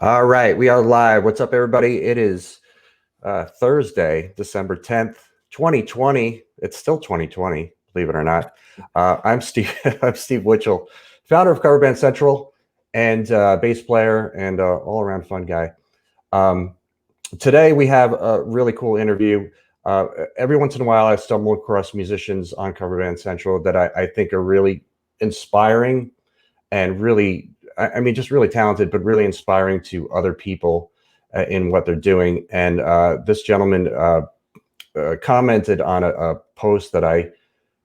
All right, we are live. What's up, everybody? It is Thursday, December 10th, 2020. It's still 2020, believe it or not. I'm Steve. I'm Steve Witchell, founder of Cover Band Central and bass player and all-around fun guy. Today we have a really cool interview. Every once in a while, I stumble across musicians on Cover Band Central that I think are really inspiring and really, I mean, just really talented, but really inspiring to other people in what they're doing. And this gentleman commented on a post that I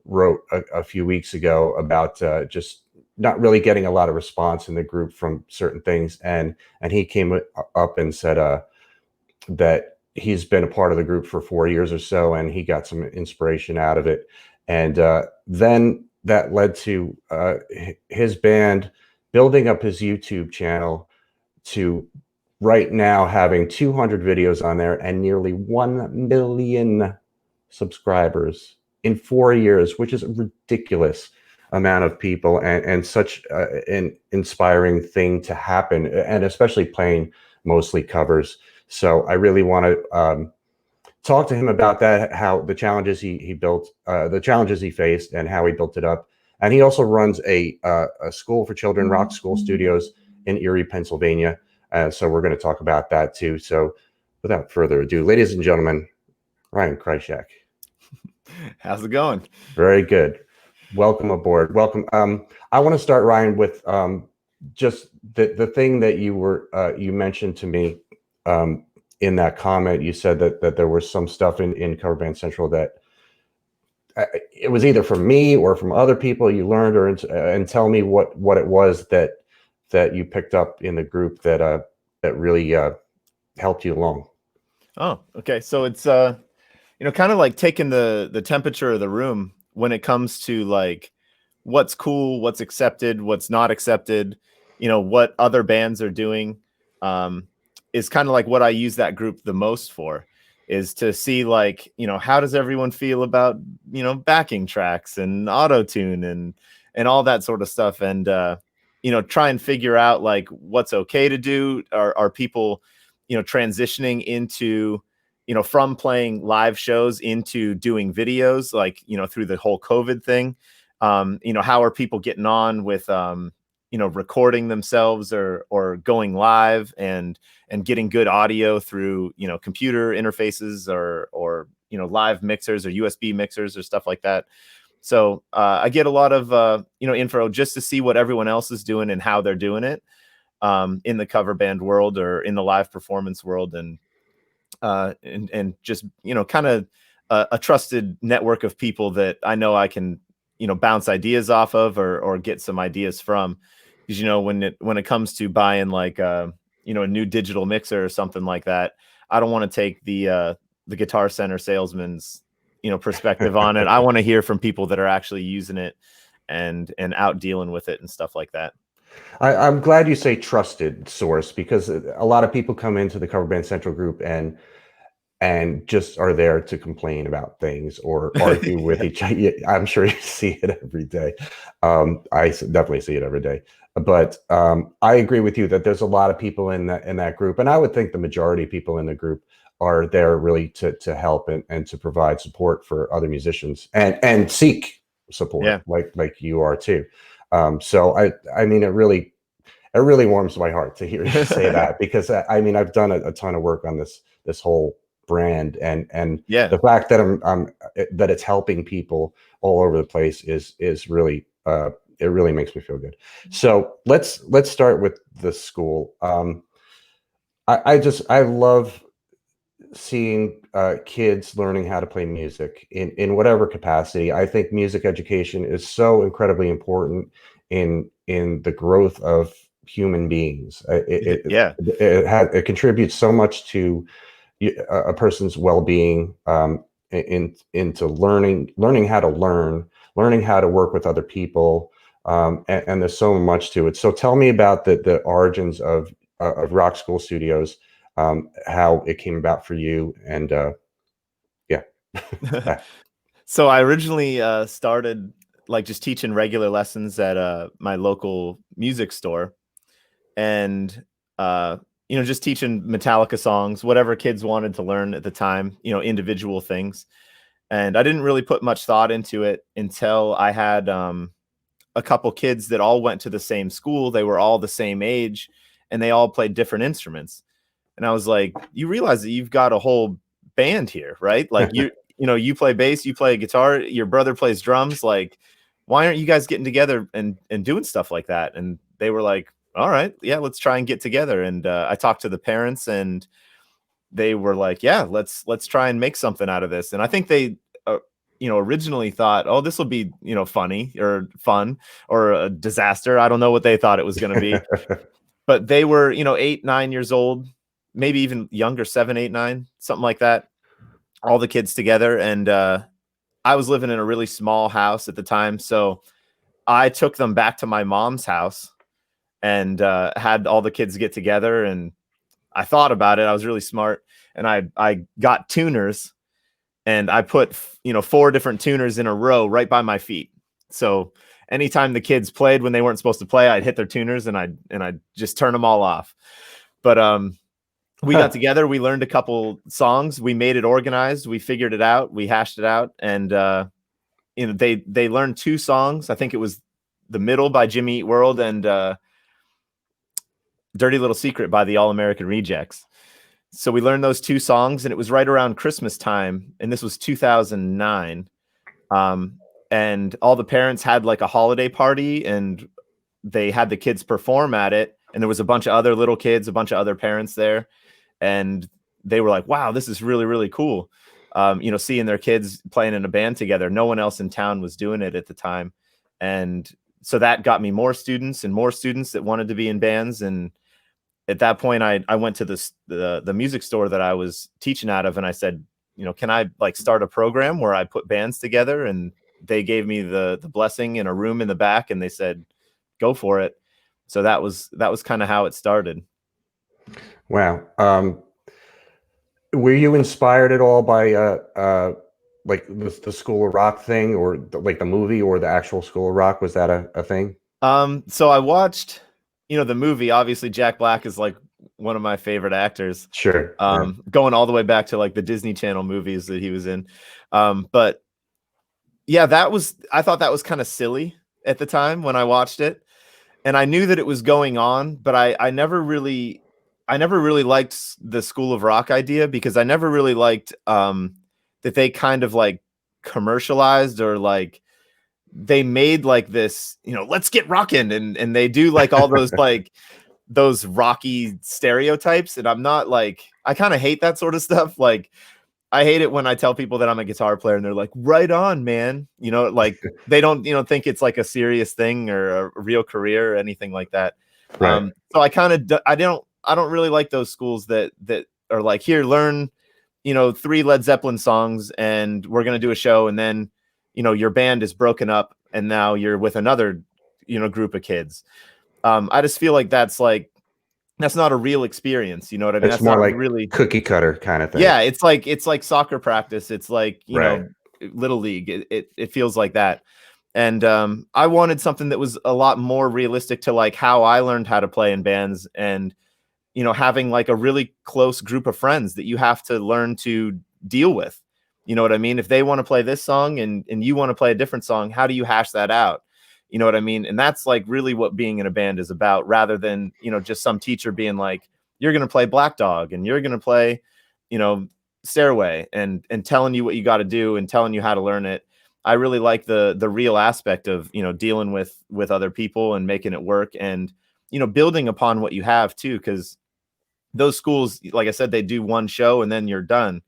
wrote a few weeks ago about just not really getting a lot of response in the group from certain things. And he came up and said that he's been a part of the group for 4 years or so, and he got some inspiration out of it. And then that led to his band building up his YouTube channel to right now having 200 videos on there and nearly 1 million subscribers in 4 years, which is a ridiculous amount of people and such an inspiring thing to happen, and especially playing mostly covers. So I really want to talk to him about that, how the challenges he built, the challenges he faced, and how he built it up. And he also runs a school for children, Rock School Studios in Erie, Pennsylvania. So we're going to talk about that too. So without further ado, ladies and gentlemen, Ryan Krysiak. How's it going? Very good. Welcome aboard. Welcome. I want to start, Ryan, with just the thing that you mentioned to me in that comment. You said that there was some stuff in Cover Band Central that it was either from me or from other people you learned, and tell me what it was that you picked up in the group that really helped you along. Oh, okay. So it's kind of like taking the temperature of the room when it comes to like what's cool, what's accepted, what's not accepted, what other bands are doing, is kind of like what I use that group the most for, is to see like, how does everyone feel about, backing tracks and auto tune and all that sort of stuff. And, try and figure out like what's okay to do. Are people, transitioning into, from playing live shows into doing videos, like, through the whole COVID thing. How are people getting on with, recording themselves or going live and getting good audio through, computer interfaces or live mixers or USB mixers or stuff like that. So I get a lot of, info just to see what everyone else is doing and how they're doing it in the cover band world or in the live performance world. And just, kind of a trusted network of people that I know I can, bounce ideas off of or get some ideas from. Because, when it comes to buying like, a new digital mixer or something like that, I don't want to take the Guitar Center salesman's, perspective on it. I want to hear from people that are actually using it and out dealing with it and stuff like that. I'm glad you say trusted source, because a lot of people come into the Cover Band Central group and just are there to complain about things or argue with each other. I'm sure you see it every day. I definitely see it every day. But I agree with you that there's a lot of people in that group, and I would think the majority of people in the group are there really to help and to provide support for other musicians and seek support, Yeah. like you are too. So I mean, it really warms my heart to hear you say that, because I mean, I've done a ton of work on this whole brand, and Yeah. the fact that that it's helping people all over the place is really it really makes me feel good. So let's start with the school. I love seeing kids learning how to play music in whatever capacity. I think music education is so incredibly important in the growth of human beings. It contributes so much to a person's well-being, into learning how to learning how to work with other people, and there's so much to it. So tell me about the origins of Rock School Studios, how it came about for you, and yeah. So I originally started like just teaching regular lessons at my local music store. And just teaching Metallica songs, whatever kids wanted to learn at the time, individual things. And I didn't really put much thought into it until I had a couple kids that all went to the same school. They were all the same age and they all played different instruments. And I was like, you realize that you've got a whole band here, right? Like you play bass, you play guitar, your brother plays drums. Like, why aren't you guys getting together and doing stuff like that? And they were like, all right, yeah, let's try and get together. And I talked to the parents and they were like, yeah, let's try and make something out of this. And I think they, originally thought, oh, this will be, funny or fun or a disaster. I don't know what they thought it was going to be, but they were, 8, 9 years old, maybe even younger, 7, 8, 9, something like that. All the kids together. And I was living in a really small house at the time. So I took them back to my mom's house and had all the kids get together. And I thought about it. I was really smart. And I got tuners and I put, 4 different tuners in a row right by my feet. So anytime the kids played when they weren't supposed to play, I'd hit their tuners and I'd just turn them all off. But we got together, we learned a couple songs, we made it organized, we figured it out, we hashed it out. And they learned 2 songs. I think it was The Middle by Jimmy Eat World and Dirty Little Secret by the All American Rejects. So we learned those 2 songs, and it was right around Christmas time, and this was 2009. And all the parents had like a holiday party, and they had the kids perform at it, and there was a bunch of other little kids, a bunch of other parents there, and they were like, wow, this is really, really cool. Seeing their kids playing in a band together. No one else in town was doing it at the time. And so that got me more students that wanted to be in bands. And at that point, I went to the music store that I was teaching out of, and I said, can I like start a program where I put bands together? And they gave me the blessing in a room in the back, and they said, go for it. So that was kind of how it started. Wow. Were you inspired at all by like the School of Rock thing, or like the movie, or the actual School of Rock? Was that a thing? So I watched, the movie. Obviously, Jack Black is like one of my favorite actors. Sure. Going all the way back to like the Disney Channel movies that he was in. But yeah, I thought that was kind of silly at the time when I watched it. And I knew that it was going on, but I never really liked the School of Rock idea, because I never really liked that they kind of like commercialized, or like they made like this, let's get rockin', and they do like all those like those rocky stereotypes. And I'm not like, I kind of hate that sort of stuff. Like, I hate it when I tell people that I'm a guitar player and they're like, right on, man. Like they don't, think it's like a serious thing or a real career or anything like that. Right. So I don't really like those schools that are like, here, learn, 3 Led Zeppelin songs and we're going to do a show. And then, your band is broken up and now you're with another, group of kids. I just feel like that's not a real experience. You know what I mean? It's that's more not like really cookie cutter kind of thing. Yeah. It's like soccer practice. It's like, Right. Little League. It feels like that. And I wanted something that was a lot more realistic to like how I learned how to play in bands, and, having like a really close group of friends that you have to learn to deal with. You know what I mean? If they want to play this song and you want to play a different song, how do you hash that out? You know what I mean? And that's like really what being in a band is about, rather than, just some teacher being like, you're going to play Black Dog and you're going to play, Stairway, and telling you what you got to do and telling you how to learn it. I really like the real aspect of, dealing with other people and making it work, and, building upon what you have too. Cause those schools, like I said, they do one show and then you're done.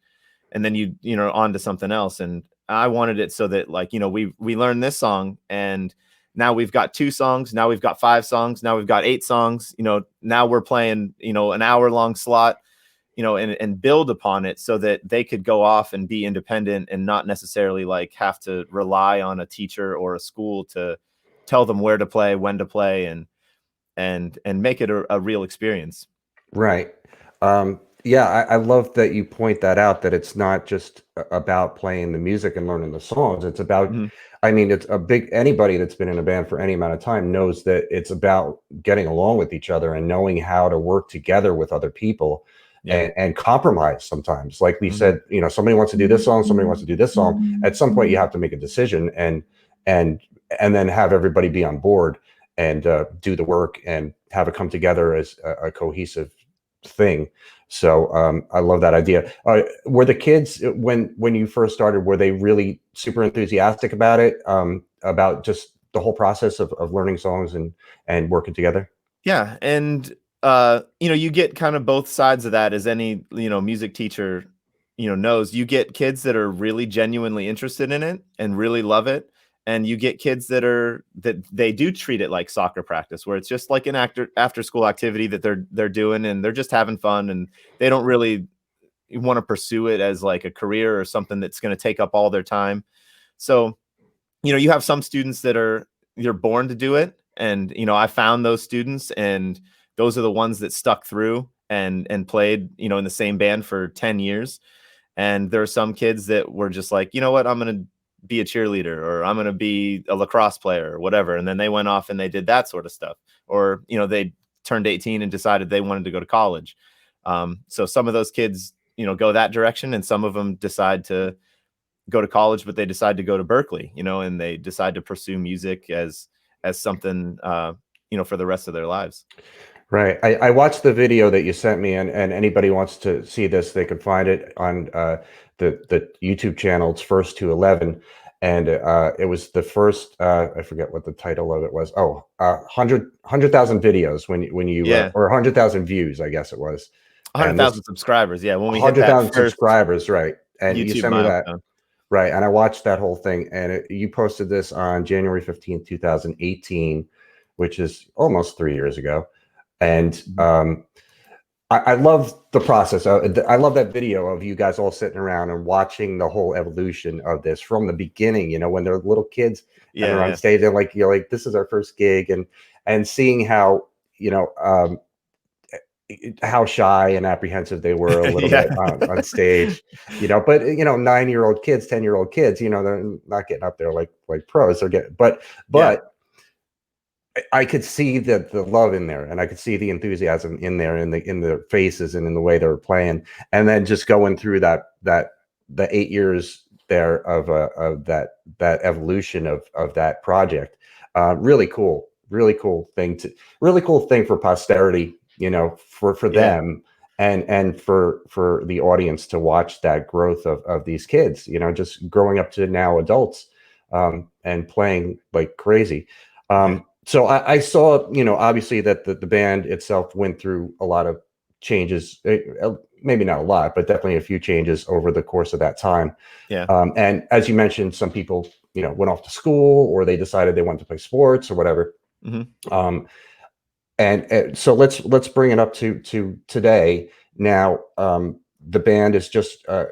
And then on to something else. And I wanted it so that like, we learned this song, and now we've got 2 songs. Now we've got 5 songs. Now we've got 8 songs. Now we're playing, an hour-long slot, and build upon it so that they could go off and be independent and not necessarily like have to rely on a teacher or a school to tell them where to play, when to play, and make it a real experience. Right. Yeah, I love that you point that out, that it's not just about playing the music and learning the songs. It's about, Mhm. I mean, it's a big, anybody that's been in a band for any amount of time knows that it's about getting along with each other and knowing how to work together with other people Yeah. and compromise sometimes. Like we Mhm. said, somebody wants to do this song, somebody wants to do this song. At some point, you have to make a decision and and then have everybody be on board and do the work and have it come together as a cohesive thing. So I love that idea. Were the kids when you first started? Were they really super enthusiastic about it? About just the whole process of learning songs and working together? Yeah, and you get kind of both sides of that, as any, music teacher, knows. You get kids that are really genuinely interested in it and really love it, and you get kids that they do treat it like soccer practice, where it's just like an after school activity that they're doing, and they're just having fun, and they don't really want to pursue it as like a career or something that's going to take up all their time. So, you have some students that you're born to do it. And, I found those students, and those are the ones that stuck through and played, in the same band for 10 years. And there are some kids that were just like, you know what, I'm going to be a cheerleader, or I'm going to be a lacrosse player, or whatever. And then they went off and they did that sort of stuff. Or, they turned 18 and decided they wanted to go to college. So some of those kids, go that direction, and some of them decide to go to college, but they decide to go to Berkeley, and they decide to pursue music as something, for the rest of their lives. Right. I watched the video that you sent me, and anybody wants to see this, they can find it on the YouTube channel. It's First to 11, and it was the first. I forget what the title of it was. Oh, 100,000 videos when you Yeah, or 100,000 views, I guess it was. And this 100,000 subscribers. Yeah, when we hit that 100,000 first subscribers, right? And you YouTube sent me that, milestone. right? And I watched that whole thing, and you posted this on January 15th, 2018, which is almost 3 years ago. And Mhm. I love the process. I love that video of you guys all sitting around and watching the whole evolution of this from the beginning. When they're little kids and Yeah, they're on yeah, stage, and like like this is our first gig, and seeing how how shy and apprehensive they were a little yeah, bit on stage. But 9-year-old kids, 10-year-old kids, they're not getting up there like pros. They're getting, yeah, but I could see the love in there, and I could see the enthusiasm in there, in their faces and in the way they were playing, and then just going through the 8 years there of that evolution of that project. Really cool thing for posterity, for yeah, them, and for the audience to watch that growth of these kids, just growing up to now adults, and playing like crazy. yeah, So I saw, obviously that the band itself went through a lot of changes, maybe not a lot, but definitely a few changes over the course of that time. yeah. And as you mentioned, some people, went off to school, or they decided they wanted to play sports or whatever. Hmm. Um, and so let's bring it up to today. Now, the band is just a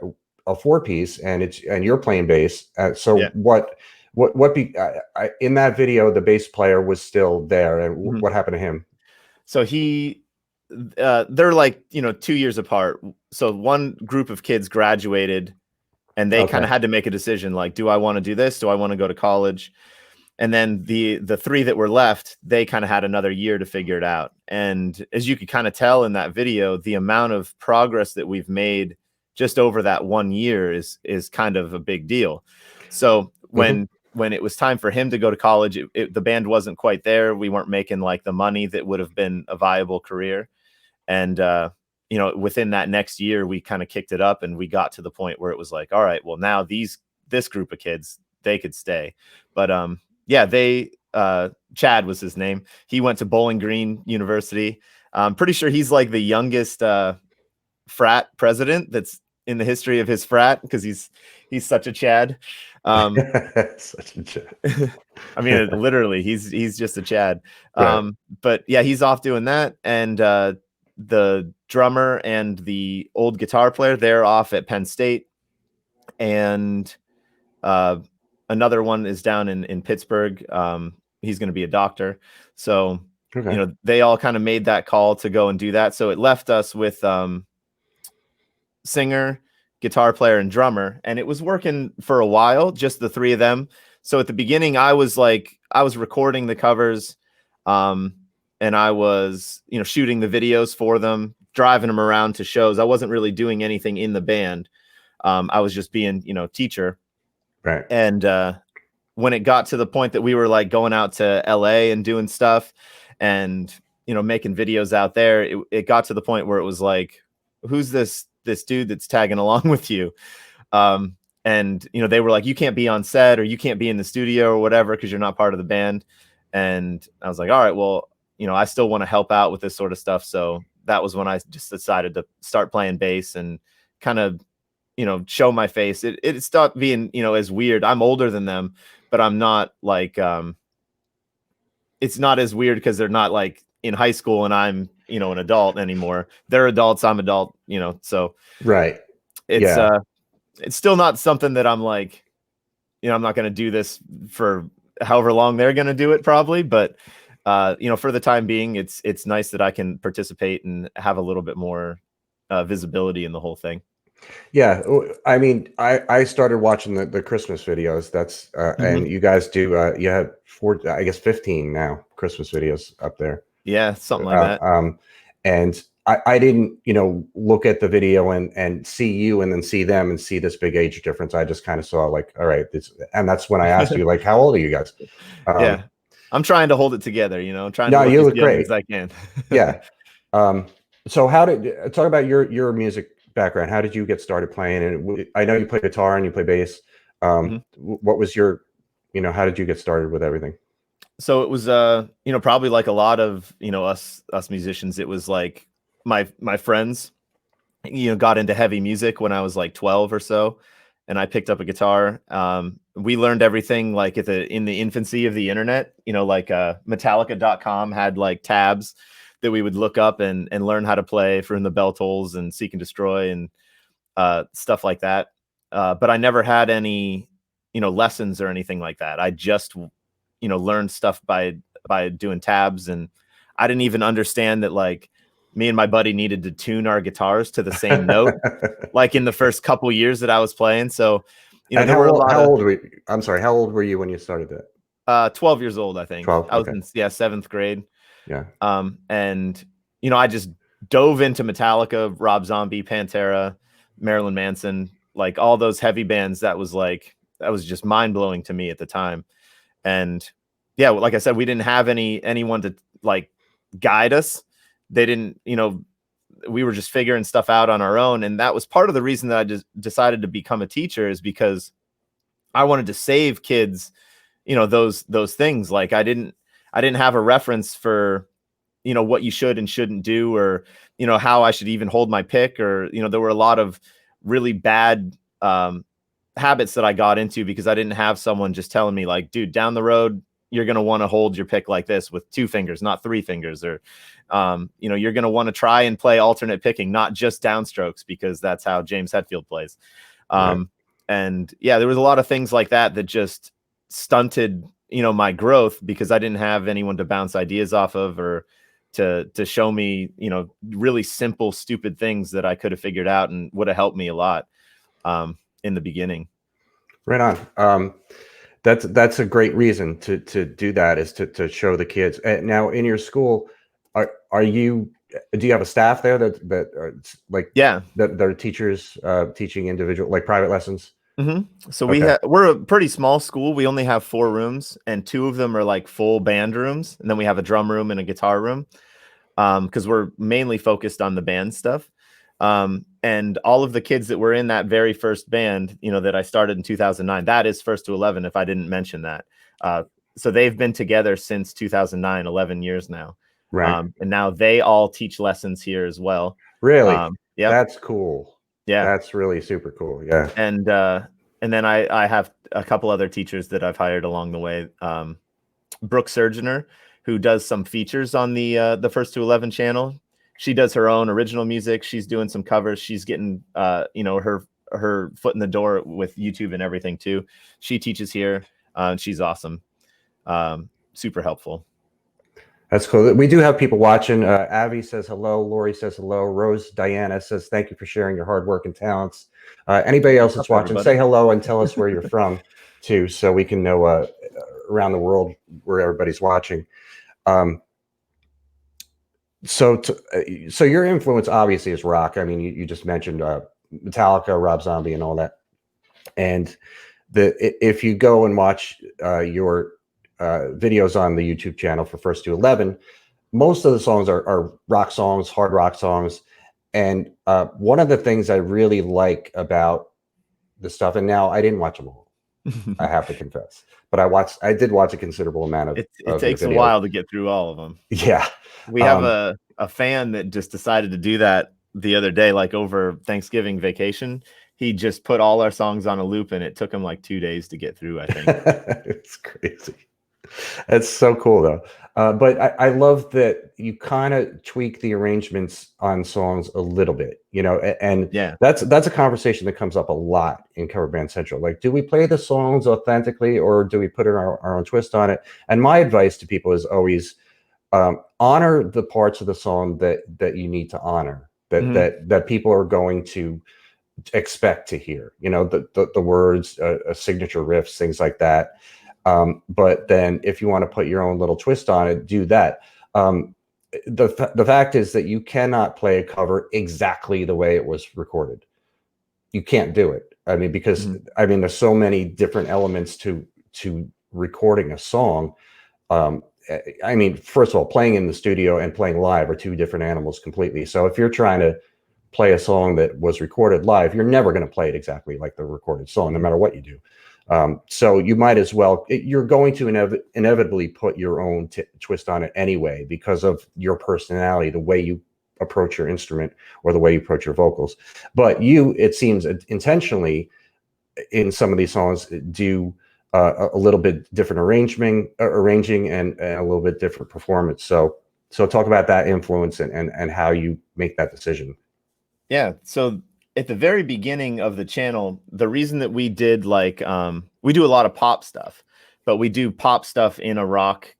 four-piece, and you're playing bass. So Yeah. in that video, the bass player was still there, and Mhm. what happened to him? So they're like, 2 years apart. So one group of kids graduated, and they kind Okay. of had to make a decision, like, do I want to do this? Do I want to go to college? And then the three that were left, they kind of had another year to figure it out. And as you could kind of tell in that video, the amount of progress that we've made just over that 1 year is kind of a big deal. So Hmm. when it was time for him to go to college, the band wasn't quite there. We weren't making like the money that would have been a viable career. And within that next year, we kind of kicked it up, and we got to the point where it was like, all right, well, now this group of kids, they could stay. But yeah, Chad was his name. He went to Bowling Green University. I'm pretty sure he's like the youngest frat president that's in the history of his frat, because he's such a Chad. Um, Such a joke. I mean, literally, he's just a Chad. Right. But yeah, he's off doing that, and the drummer and the old guitar player, they're off at Penn State, and uh, another one is down in Pittsburgh. He's going to be a doctor, so Okay. they all kind of made that call to go and do that. So it left us with singer, guitar player, and drummer, and it was working for a while, just the three of them. So at the beginning, I was recording the covers, and I was, shooting the videos for them, driving them around to shows. I wasn't really doing anything in the band. I was just being, teacher. Right. And when it got to the point that we were like going out to LA and doing stuff and, making videos out there, it got to the point where it was like, who's this dude that's tagging along with you? And, they were like, you can't be on set or you can't be in the studio or whatever, because you're not part of the band. And I was like, all right, well, I still want to help out with this sort of stuff. So that was when I just decided to start playing bass and kind of, show my face. It stopped being, as weird. I'm older than them, but I'm not like, it's not as weird because they're not like in high school and I'm, an adult anymore. They're adults, I'm adult, so right. It's still not something that I'm like, I'm not going to do this for however long they're going to do it probably, but for the time being, it's nice that I can participate and have a little bit more visibility in the whole thing. Yeah, I mean, I started watching the Christmas videos. That's and you guys do. You have 15 now Christmas videos up there. Yeah, something like that. And I didn't, look at the video and see you and then see them and see this big age difference. I just kind of saw like, all right, and that's when I asked you like, how old are you guys? Yeah, I'm trying to hold it together. Trying no, to you look as young great as I can. Yeah. So talk about your music background. How did you get started playing? And I know you play guitar and you play bass. What was your, how did you get started with everything? So it was, probably like a lot of, us musicians, it was like my friends, got into heavy music when I was like 12 or so, and I picked up a guitar. We learned everything like in the infancy of the internet, like Metallica.com had like tabs that we would look up and learn how to play From the Bell Tolls and Seek and Destroy and stuff like that. But I never had any, lessons or anything like that. I just, learned stuff by doing tabs, and I didn't even understand that like me and my buddy needed to tune our guitars to the same note, like in the first couple years that I was playing. So, and there were a lot how old were you? I'm sorry, how old were you when you started that? 12 years old, I think. 12. I was in 7th grade. Yeah. And I just dove into Metallica, Rob Zombie, Pantera, Marilyn Manson, like all those heavy bands. That was just mind blowing to me at the time. And yeah, like I said, we didn't have anyone to like guide us. They didn't, we were just figuring stuff out on our own. And that was part of the reason that I just decided to become a teacher, is because I wanted to save kids, those things. Like I didn't have a reference for, what you should and shouldn't do, or, how I should even hold my pick, or, there were a lot of really bad habits that I got into because I didn't have someone just telling me like, dude, down the road, you're going to want to hold your pick like this with 2 fingers, not 3 fingers, or, you're going to want to try and play alternate picking, not just downstrokes, because that's how James Hetfield plays. Right. And yeah, there was a lot of things like that just stunted, my growth, because I didn't have anyone to bounce ideas off of, or to show me, really simple, stupid things that I could have figured out and would have helped me a lot in the beginning. Right on. That's a great reason to do that, is to show the kids. Now in your school, do you have a staff there that are like, yeah, that are teachers teaching individual, like private lessons? So Okay. we're a pretty small school. We only have 4 rooms, and 2 of them are like full band rooms, and then we have a drum room and a guitar room, because we're mainly focused on the band stuff. And all of the kids that were in that very first band, that I started in 2009, that is First to 11, if I didn't mention that. So they've been together since 2009, 11 years now. Right. And now they all teach lessons here as well. Really? Yeah. That's cool. Yeah. That's really super cool. Yeah. And then I have a couple other teachers that I've hired along the way. Brooke Surgener, who does some features on the First to 11 channel. She does her own original music. She's doing some covers. She's getting, her foot in the door with YouTube and everything too. She teaches here, and she's awesome. Super helpful. That's cool. We do have people watching. Avi says hello. Lori says hello. Rose Diana says thank you for sharing your hard work and talents. Anybody else that's watching, everybody? say hello and tell us where you're from too, so we can know around the world where everybody's watching. So your influence obviously is rock. I mean, you just mentioned Metallica, Rob Zombie, and all that. And if you go and watch your videos on the YouTube channel for First to 11, most of the songs are rock songs, hard rock songs. And one of the things I really like about the stuff, and now I didn't watch them all, I have to confess, but I did watch a considerable amount of it of takes the a videos. while to get through all of them. Yeah. We have a fan that just decided to do that the other day, like over Thanksgiving vacation. He just put all our songs on a loop, and it took him like 2 days to get through, I think. It's crazy. It's so cool though. But I love that you kind of tweak the arrangements on songs a little bit, you know, and Yeah, that's a conversation that comes up a lot in Cover Band Central. Like, do we play the songs authentically, or do we put our own twist on it? And my advice to people is always honor the parts of the song that you need to honor, that people are going to expect to hear, you know, the words, signature riffs, things like that. But then if you want to put your own little twist on it, do that. The fact is that you cannot play a cover exactly the way it was recorded. You can't do it. I mean, because I mean, there's so many different elements to recording a song. I mean, first of all, playing in the studio and playing live are two different animals completely. So if you're trying to play a song that was recorded live, you're never going to play it exactly like the recorded song, no matter what you do. So you might as well, you're going to inevitably put your own twist on it anyway, because of your personality, the way you approach your instrument or the way you approach your vocals. But you, it seems intentionally in some of these songs, do a little bit different arranging and a little bit different performance. So talk about that influence and how you make that decision. Yeah. So at the very beginning of the channel, the reason that we did like we do a lot of pop stuff, but we do pop stuff in a rock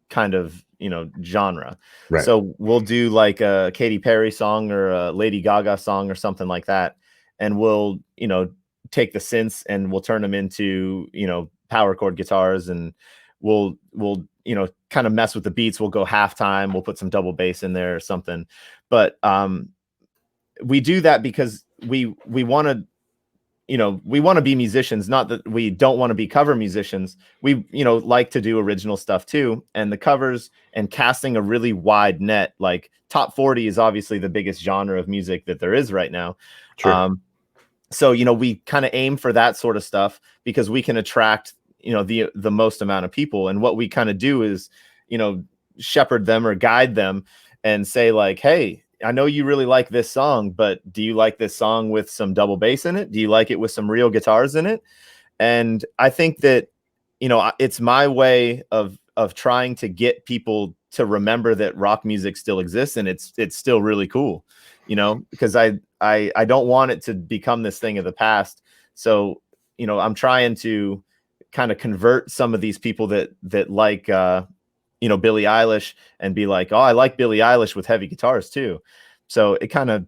kind of, you know, genre. Right. So we'll do like a Katy Perry song or a Lady Gaga song or something like that, and we'll, you know, take the synths and we'll turn them into, you know, power chord guitars, and we'll you know, kind of mess with the beats. We'll go halftime, we'll put some double bass in there or something. But we do that because we want to, you know, we want to be musicians, not that we don't want to be cover musicians. We, you know, like to do original stuff too. And the covers and casting a really wide net, like top 40 is obviously the biggest genre of music that there is right now. Sure. So, you know, we kind of aim for that sort of stuff because we can attract, you know, the most amount of people. And what we kind of do is, you know, shepherd them or guide them and say like, hey, I know you really like this song, but do you like this song with some double bass in it? Do you like it with some real guitars in it? And I think that, you know, it's my way of trying to get people to remember that rock music still exists and it's still really cool, you know, because I don't want it to become this thing of the past. So, you know, I'm trying to kind of convert some of these people that like you know, Billie Eilish, and be like, oh, I like Billie Eilish with heavy guitars too. So it kind of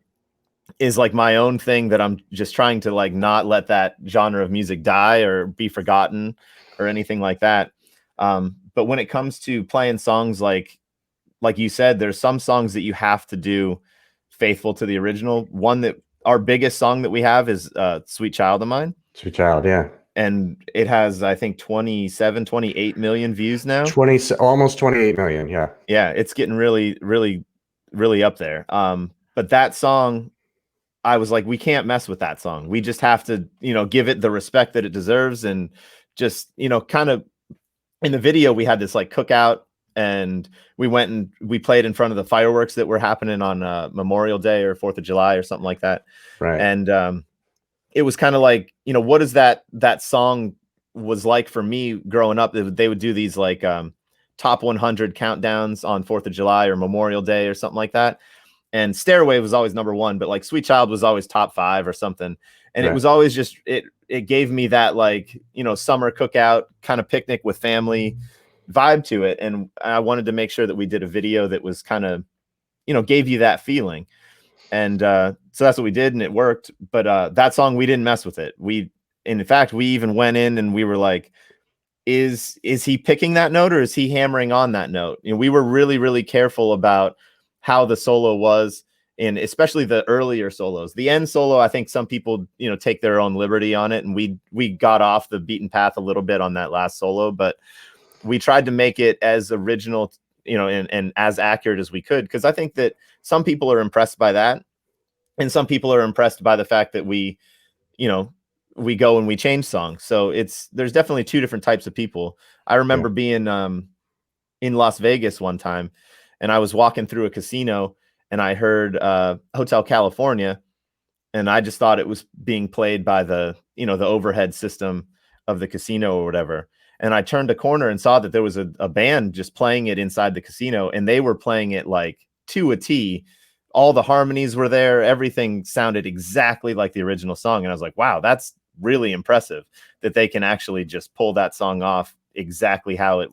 is like my own thing that I'm just trying to like not let that genre of music die or be forgotten or anything like that. But when it comes to playing songs like you said, there's some songs that you have to do faithful to the original. One that our biggest song that we have is Sweet Child of Mine. Sweet Child, yeah. And it has, I think, 28 million views now. Almost 28 million. Yeah. Yeah. It's getting really, really, really up there. But that song, I was like, we can't mess with that song. We just have to, you know, give it the respect that it deserves. And just, you know, kind of in the video, we had this like cookout, and we went and we played in front of the fireworks that were happening on Memorial Day or 4th of July or something like that. Right. And it was kind of like, you know, what is that song was like for me growing up. They would do these like top 100 countdowns on 4th of July or Memorial Day or something like that. And Stairway was always number one, but like Sweet Child was always top 5 or something. And Right. It was always just, it gave me that like, you know, summer cookout kind of picnic with family, vibe to it, and I wanted to make sure that we did a video that was kind of, you know, gave you that feeling. And so that's what we did, and it worked. But that song, we didn't mess with it. In fact, we even went in and we were like, is he picking that note, or is he hammering on that note? You know, we were really, really careful about how the solo was, and especially the earlier solos. The end solo, I think some people, you know, take their own liberty on it, and we got off the beaten path a little bit on that last solo, but we tried to make it as original, you know, and as accurate as we could, because I think that some people are impressed by that, and some people are impressed by the fact that we, you know, we go and we change songs. So there's definitely two different types of people. I remember being in Las Vegas one time, and I was walking through a casino, and I heard Hotel California, and I just thought it was being played by the, you know, the overhead system of the casino or whatever. And I turned a corner and saw that there was a band just playing it inside the casino, and they were playing it like to a T. All the harmonies were there. Everything sounded exactly like the original song. And I was like, wow, that's really impressive that they can actually just pull that song off exactly how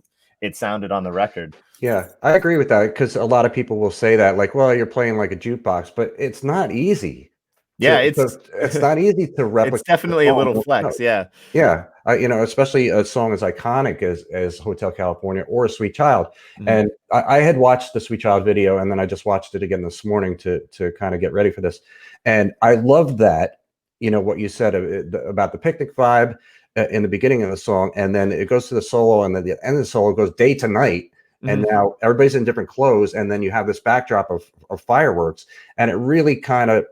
it sounded on the record. Yeah, I agree with that, because a lot of people will say that, like, well, you're playing like a jukebox, but it's not easy. Yeah, It's not easy to replicate. It's definitely a little flex. Yeah. Yeah. You know, especially a song as iconic as Hotel California or Sweet Child. Mhm. And I had watched the Sweet Child video, and then I just watched it again this morning to kind of get ready for this. And I love that, you know, what you said about the picnic vibe in the beginning of the song, and then it goes to the solo, and then the end of the solo goes day to night. And now everybody's in different clothes, and then you have this backdrop of fireworks, and it really kind of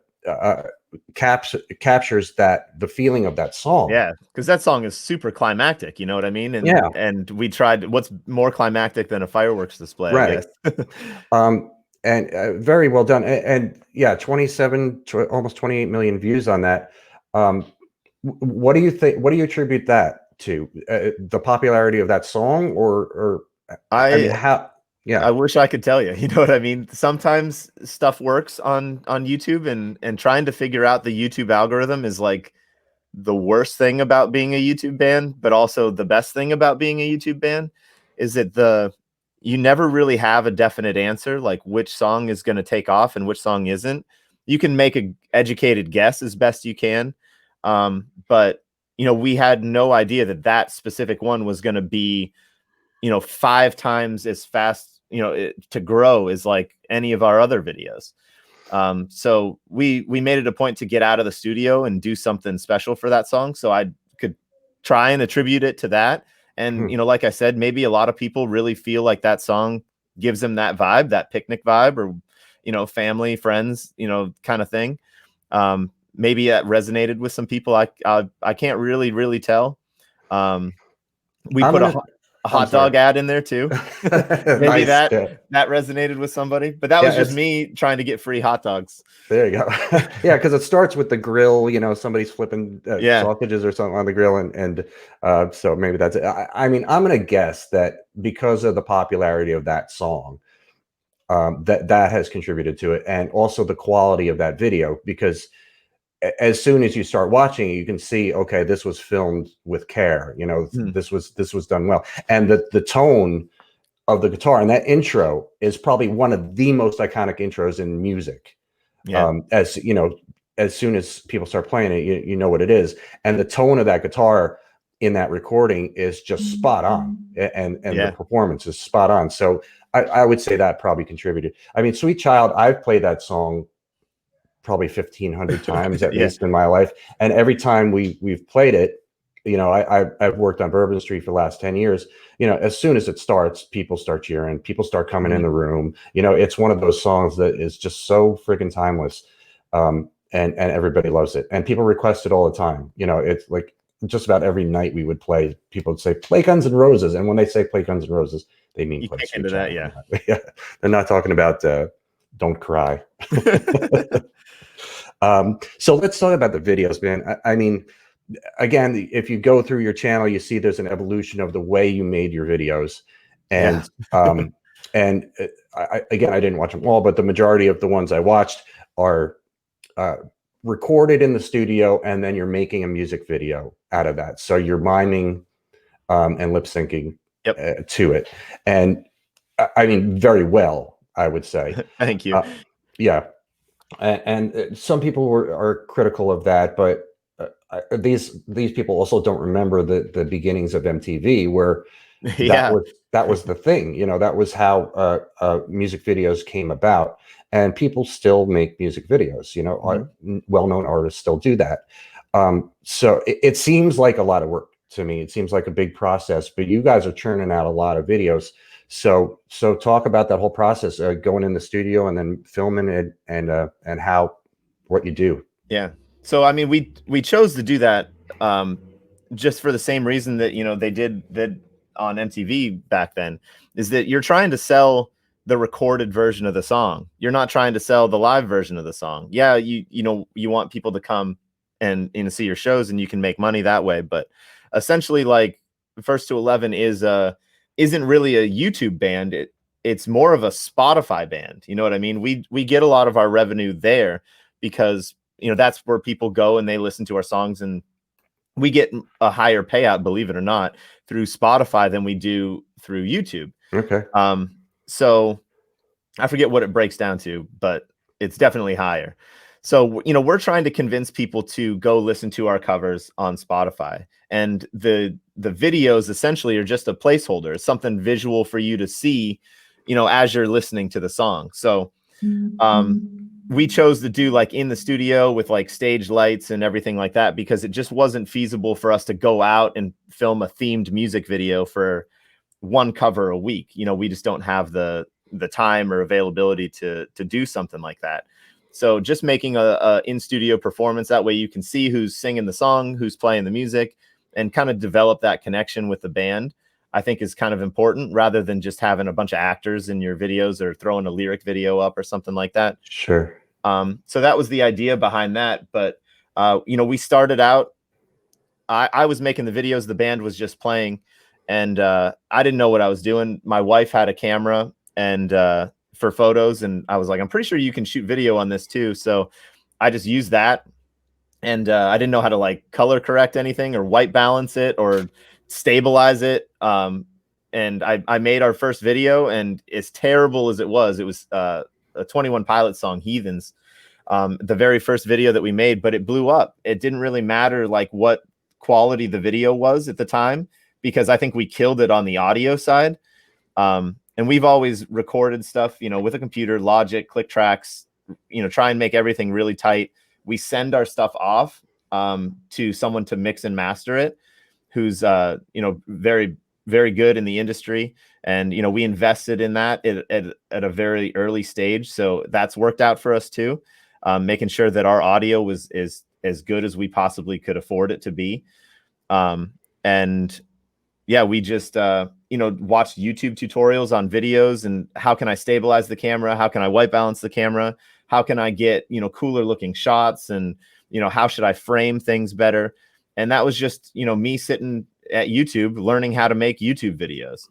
captures the feeling of that song. Yeah, because that song is super climactic, you know what I mean? And yeah, and we tried, what's more climactic than a fireworks display, right. I guess. And very well done. And yeah, 27 to almost 28 million views on that. What do you think? What do you attribute that to? The popularity of that song, or I mean, how? Yeah, I wish I could tell you. You know what I mean? Sometimes stuff works on YouTube, and trying to figure out the YouTube algorithm is like the worst thing about being a YouTube band, but also the best thing about being a YouTube band is that you never really have a definite answer, like which song is going to take off and which song isn't. You can make an educated guess as best you can. But you know, we had no idea that that specific one was going to be, you know, 5 times as fast, you know, to grow as like any of our other videos. So we made it a point to get out of the studio and do something special for that song, so I could try and attribute it to that. And you know, like I said, maybe a lot of people really feel like that song gives them that vibe, that picnic vibe, or, you know, family, friends, you know, kind of thing. Maybe that resonated with some people. I can't really tell. We put a hot dog ad in there too. Maybe nice. that resonated with somebody, but that was just me trying to get free hot dogs. There you go. Yeah, because it starts with the grill. You know, somebody's flipping sausages or something on the grill, and so maybe that's it. I mean, I'm gonna guess that because of the popularity of that song, that has contributed to it, and also the quality of that video, because as soon as you start watching it, you can see, okay, this was filmed with care. You know, this was done well, and the tone of the guitar and that intro is probably one of the most iconic intros in music. Yeah. As you know, as soon as people start playing it, you know what it is, and the tone of that guitar in that recording is just spot on, and the performance is spot on. So I would say that probably contributed. I mean, Sweet Child, I've played that song probably 1,500 times at least in my life, and every time we've played it, you know, I've worked on Bourbon Street for the last 10 years. You know, as soon as it starts, people start cheering, people start coming in the room. You know, it's one of those songs that is just so freaking timeless, and everybody loves it, and people request it all the time. You know, it's like just about every night we would play, people would say, play Guns N' Roses, and when they say play Guns N' Roses, they mean play Sweet Child. Yeah, they're not talking about Don't Cry. So let's talk about the videos, man. I mean, again, if you go through your channel, you see there's an evolution of the way you made your videos, and again, I didn't watch them all, but the majority of the ones I watched are recorded in the studio, and then you're making a music video out of that. So you're miming and lip syncing Yep. to it, and I mean very well, I would say. Thank you. Yeah, and some people are critical of that, but these people also don't remember the beginnings of MTV, where Yeah. that was the thing. You know, that was how music videos came about, and people still make music videos. You know, well-known artists still do that. So it seems like a lot of work to me. It seems like a big process, but you guys are churning out a lot of videos. So talk about that whole process, going in the studio and then filming it, and how what you do. Yeah. So I mean, we chose to do that just for the same reason that they did that on MTV back then, is that you're trying to sell the recorded version of the song. You're not trying to sell the live version of the song. Yeah, you want people to come and see your shows, and you can make money that way. But essentially, like, First to 11 isn't really a YouTube band. It's more of a Spotify band. You know what I mean? We get a lot of our revenue there because that's where people go and they listen to our songs, and we get a higher payout, believe it or not, through Spotify than we do through YouTube. Okay. So I forget what it breaks down to, but it's definitely higher. So, we're trying to convince people to go listen to our covers on Spotify, and the videos essentially are just a placeholder. It's something visual for you to see, as you're listening to the song. So, we chose to do like in the studio with like stage lights and everything like that, because it just wasn't feasible for us to go out and film a themed music video for one cover a week. We just don't have the time or availability to do something like that. So just making a in-studio performance, that way you can see who's singing the song, who's playing the music, and kind of develop that connection with the band, I think is kind of important, rather than just having a bunch of actors in your videos or throwing a lyric video up or something like that. Sure. So that was the idea behind that. But, we started out, I was making the videos, the band was just playing, and I didn't know what I was doing. My wife had a camera and for photos, and I was like, I'm pretty sure you can shoot video on this too. So I just used that, and I didn't know how to like color correct anything or white balance it or stabilize it. And I made our first video, and as terrible as it was a 21 Pilots song, Heathens, the very first video that we made, but it blew up. It didn't really matter like what quality the video was at the time, because I think we killed it on the audio side. And we've always recorded stuff, with a computer, Logic, click tracks, try and make everything really tight. We send our stuff off to someone to mix and master it, who's very, very good in the industry. And we invested in that at a very early stage, so that's worked out for us too, making sure that our audio is as good as we possibly could afford it to be. And yeah, we just watched YouTube tutorials on videos, and how can I stabilize the camera, how can I white balance the camera, how can I get cooler looking shots, and how should I frame things better. And that was just me sitting at YouTube learning how to make YouTube videos,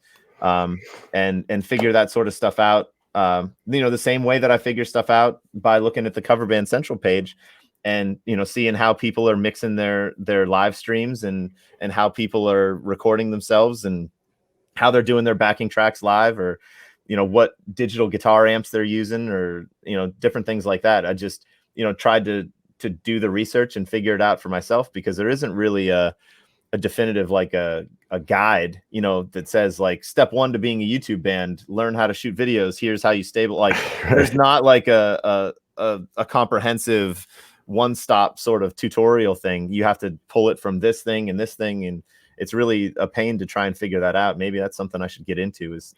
and figure that sort of stuff out, the same way that I figure stuff out by looking at the Cover Band Central page, and seeing how people are mixing their live streams, and how people are recording themselves, and how they're doing their backing tracks live, or what digital guitar amps they're using, or different things like that. I just tried to do the research and figure it out for myself, because there isn't really a definitive like a guide that says like step 1 to being a YouTube band, learn how to shoot videos, here's how you stable, like there's not like a comprehensive one-stop sort of tutorial thing. You have to pull it from this thing and this thing, and it's really a pain to try and figure that out. Maybe that's something I should get into, is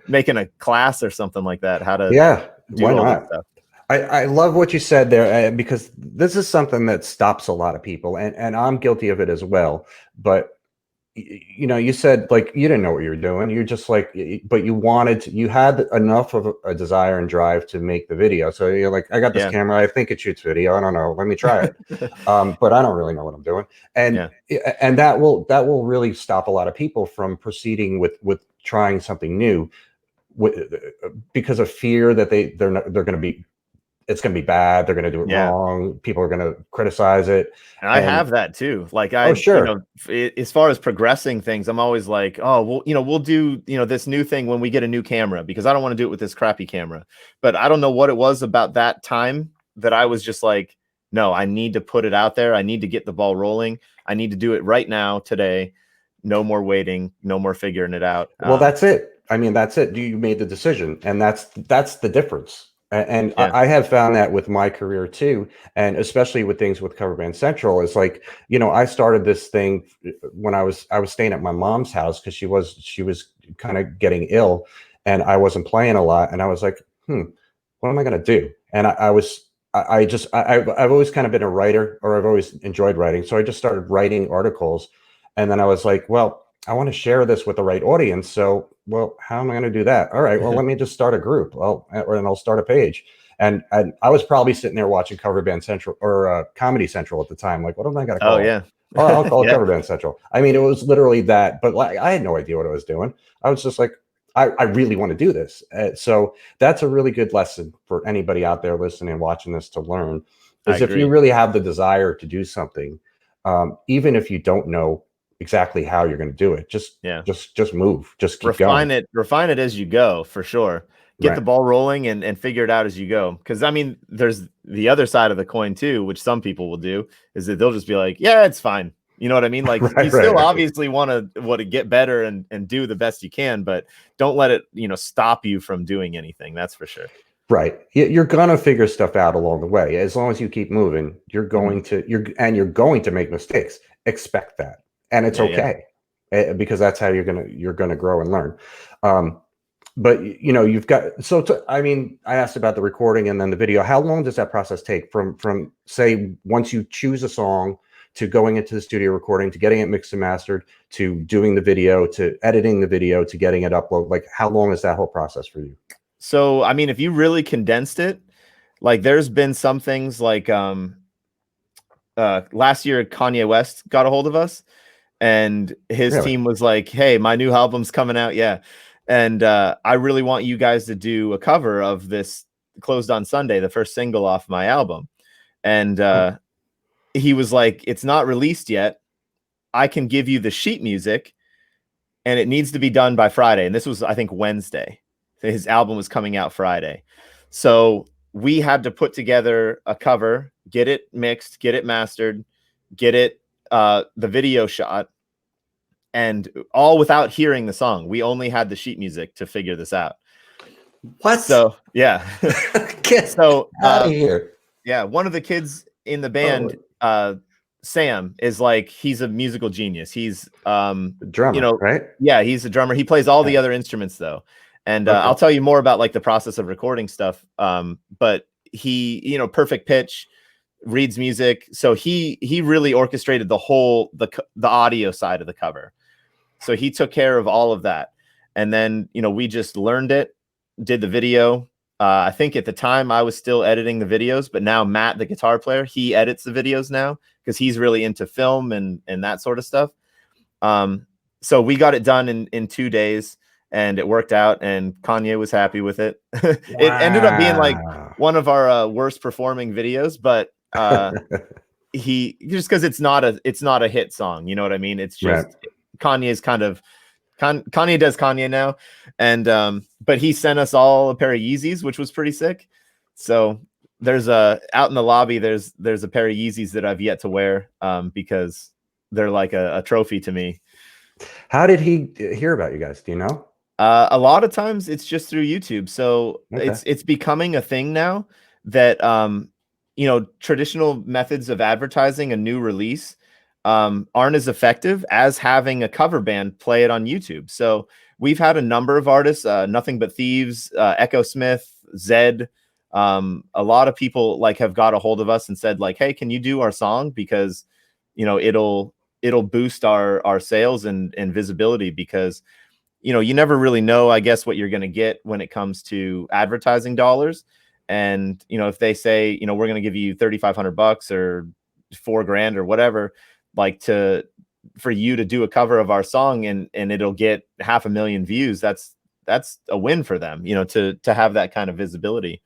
making a class or something like that, how to do why all not? that stuff. I love what you said there, because this is something that stops a lot of people, and I'm guilty of it as well. But you said like you didn't know what you were doing. You're just like, but you had enough of a desire and drive to make the video. So you're like, I got this camera. I think it shoots video. I don't know. Let me try it. But I don't really know what I'm doing. And that will really stop a lot of people from proceeding with trying something new, because of fear that they're going to be it's going to be bad. They're going to do it Yeah. wrong. People are going to criticize it. And I have that too. Like Oh, sure. as far as progressing things, I'm always like, oh, well, we'll do, this new thing when we get a new camera, because I don't want to do it with this crappy camera. But I don't know what it was about that time that I was just like, no, I need to put it out there. I need to get the ball rolling. I need to do it right now, today. No more waiting, no more figuring it out. Well, that's it. I mean, that's it. You made the decision, and that's the difference. And Yeah. I have found that with my career too, and especially with things with Cover Band Central, is like, I started this thing when I was staying at my mom's house because she was kind of getting ill, and I wasn't playing a lot, and I was like, what am I gonna do? And I've always kind of been a writer, or I've always enjoyed writing, so I just started writing articles, and then I was like, well, I want to share this with the right audience. So, well, how am I going to do that? All right, well, let me just start a group. Well, and I'll start a page. And I was probably sitting there watching Cover Band Central or Comedy Central at the time. Like, what am I going to call Oh, it? yeah. Oh, I'll call it Yeah. Cover Band Central. I mean, it was literally that, but like, I had no idea what I was doing. I was just like, I really want to do this. So that's a really good lesson for anybody out there listening and watching this to learn, is if you really have the desire to do something, even if you don't know exactly how you're going to do it, just move, just keep going. Refine it as you go, for sure. Get the ball rolling and figure it out as you go. Because I mean, there's the other side of the coin too, which some people will do, is that they'll just be like, yeah, it's fine. You know what I mean? Like, you still obviously want to get better and do the best you can, but don't let it, stop you from doing anything. That's for sure. Right. You're going to figure stuff out along the way. As long as you keep moving, you're going to make mistakes. Expect that. And it's okay, because that's how you're gonna grow and learn. But you've got, I mean, I asked about the recording and then the video. How long does that process take from say, once you choose a song, to going into the studio recording, to getting it mixed and mastered, to doing the video, to editing the video, to getting it uploaded? Like, how long is that whole process for you? So, I mean, if you really condensed it, like, there's been some things like last year Kanye West got a hold of us, and his team was like, hey, my new album's coming out. Yeah. And I really want you guys to do a cover of this Closed on Sunday, the first single off my album. And he was like, it's not released yet. I can give you the sheet music, and it needs to be done by Friday. And this was, I think, Wednesday. His album was coming out Friday. So we had to put together a cover, get it mixed, get it mastered, get it the video shot, and all without hearing the song. We only had the sheet music to figure this out. What? So yeah. Get out of here. Yeah, one of the kids in the band, Sam, is like, he's a musical genius. He's drummer, right? Yeah, he's a drummer. He plays all the other instruments though. And I'll tell you more about like the process of recording stuff. But he, perfect pitch, reads music. So he really orchestrated the whole the audio side of the cover. So he took care of all of that. And then, we just learned it, did the video. I think at the time I was still editing the videos, but now Matt, the guitar player, he edits the videos now because he's really into film and that sort of stuff. So we got it done in 2 days, and it worked out, and Kanye was happy with it. It ended up being like one of our worst performing videos, but he, just because it's not a hit song, you know what I mean? It's just Kanye's kind of Kanye does Kanye now. And but he sent us all a pair of Yeezys, which was pretty sick. So there's out in the lobby, there's a pair of Yeezys that I've yet to wear, because they're like a trophy to me. How did he hear about you guys? Do you know? A lot of times it's just through YouTube. So it's becoming a thing now that traditional methods of advertising a new release aren't as effective as having a cover band play it on YouTube. So we've had a number of artists, Nothing But Thieves, Echo Smith, Zed. A lot of people like have got a hold of us and said like, hey, can you do our song? Because, it'll boost our sales and visibility, because, you never really know, I guess, what you're going to get when it comes to advertising dollars. And, if they say, we're going to give you $3,500 or $4,000 or whatever, like for you to do a cover of our song and it'll get 500,000 views, that's a win for them, to have that kind of visibility.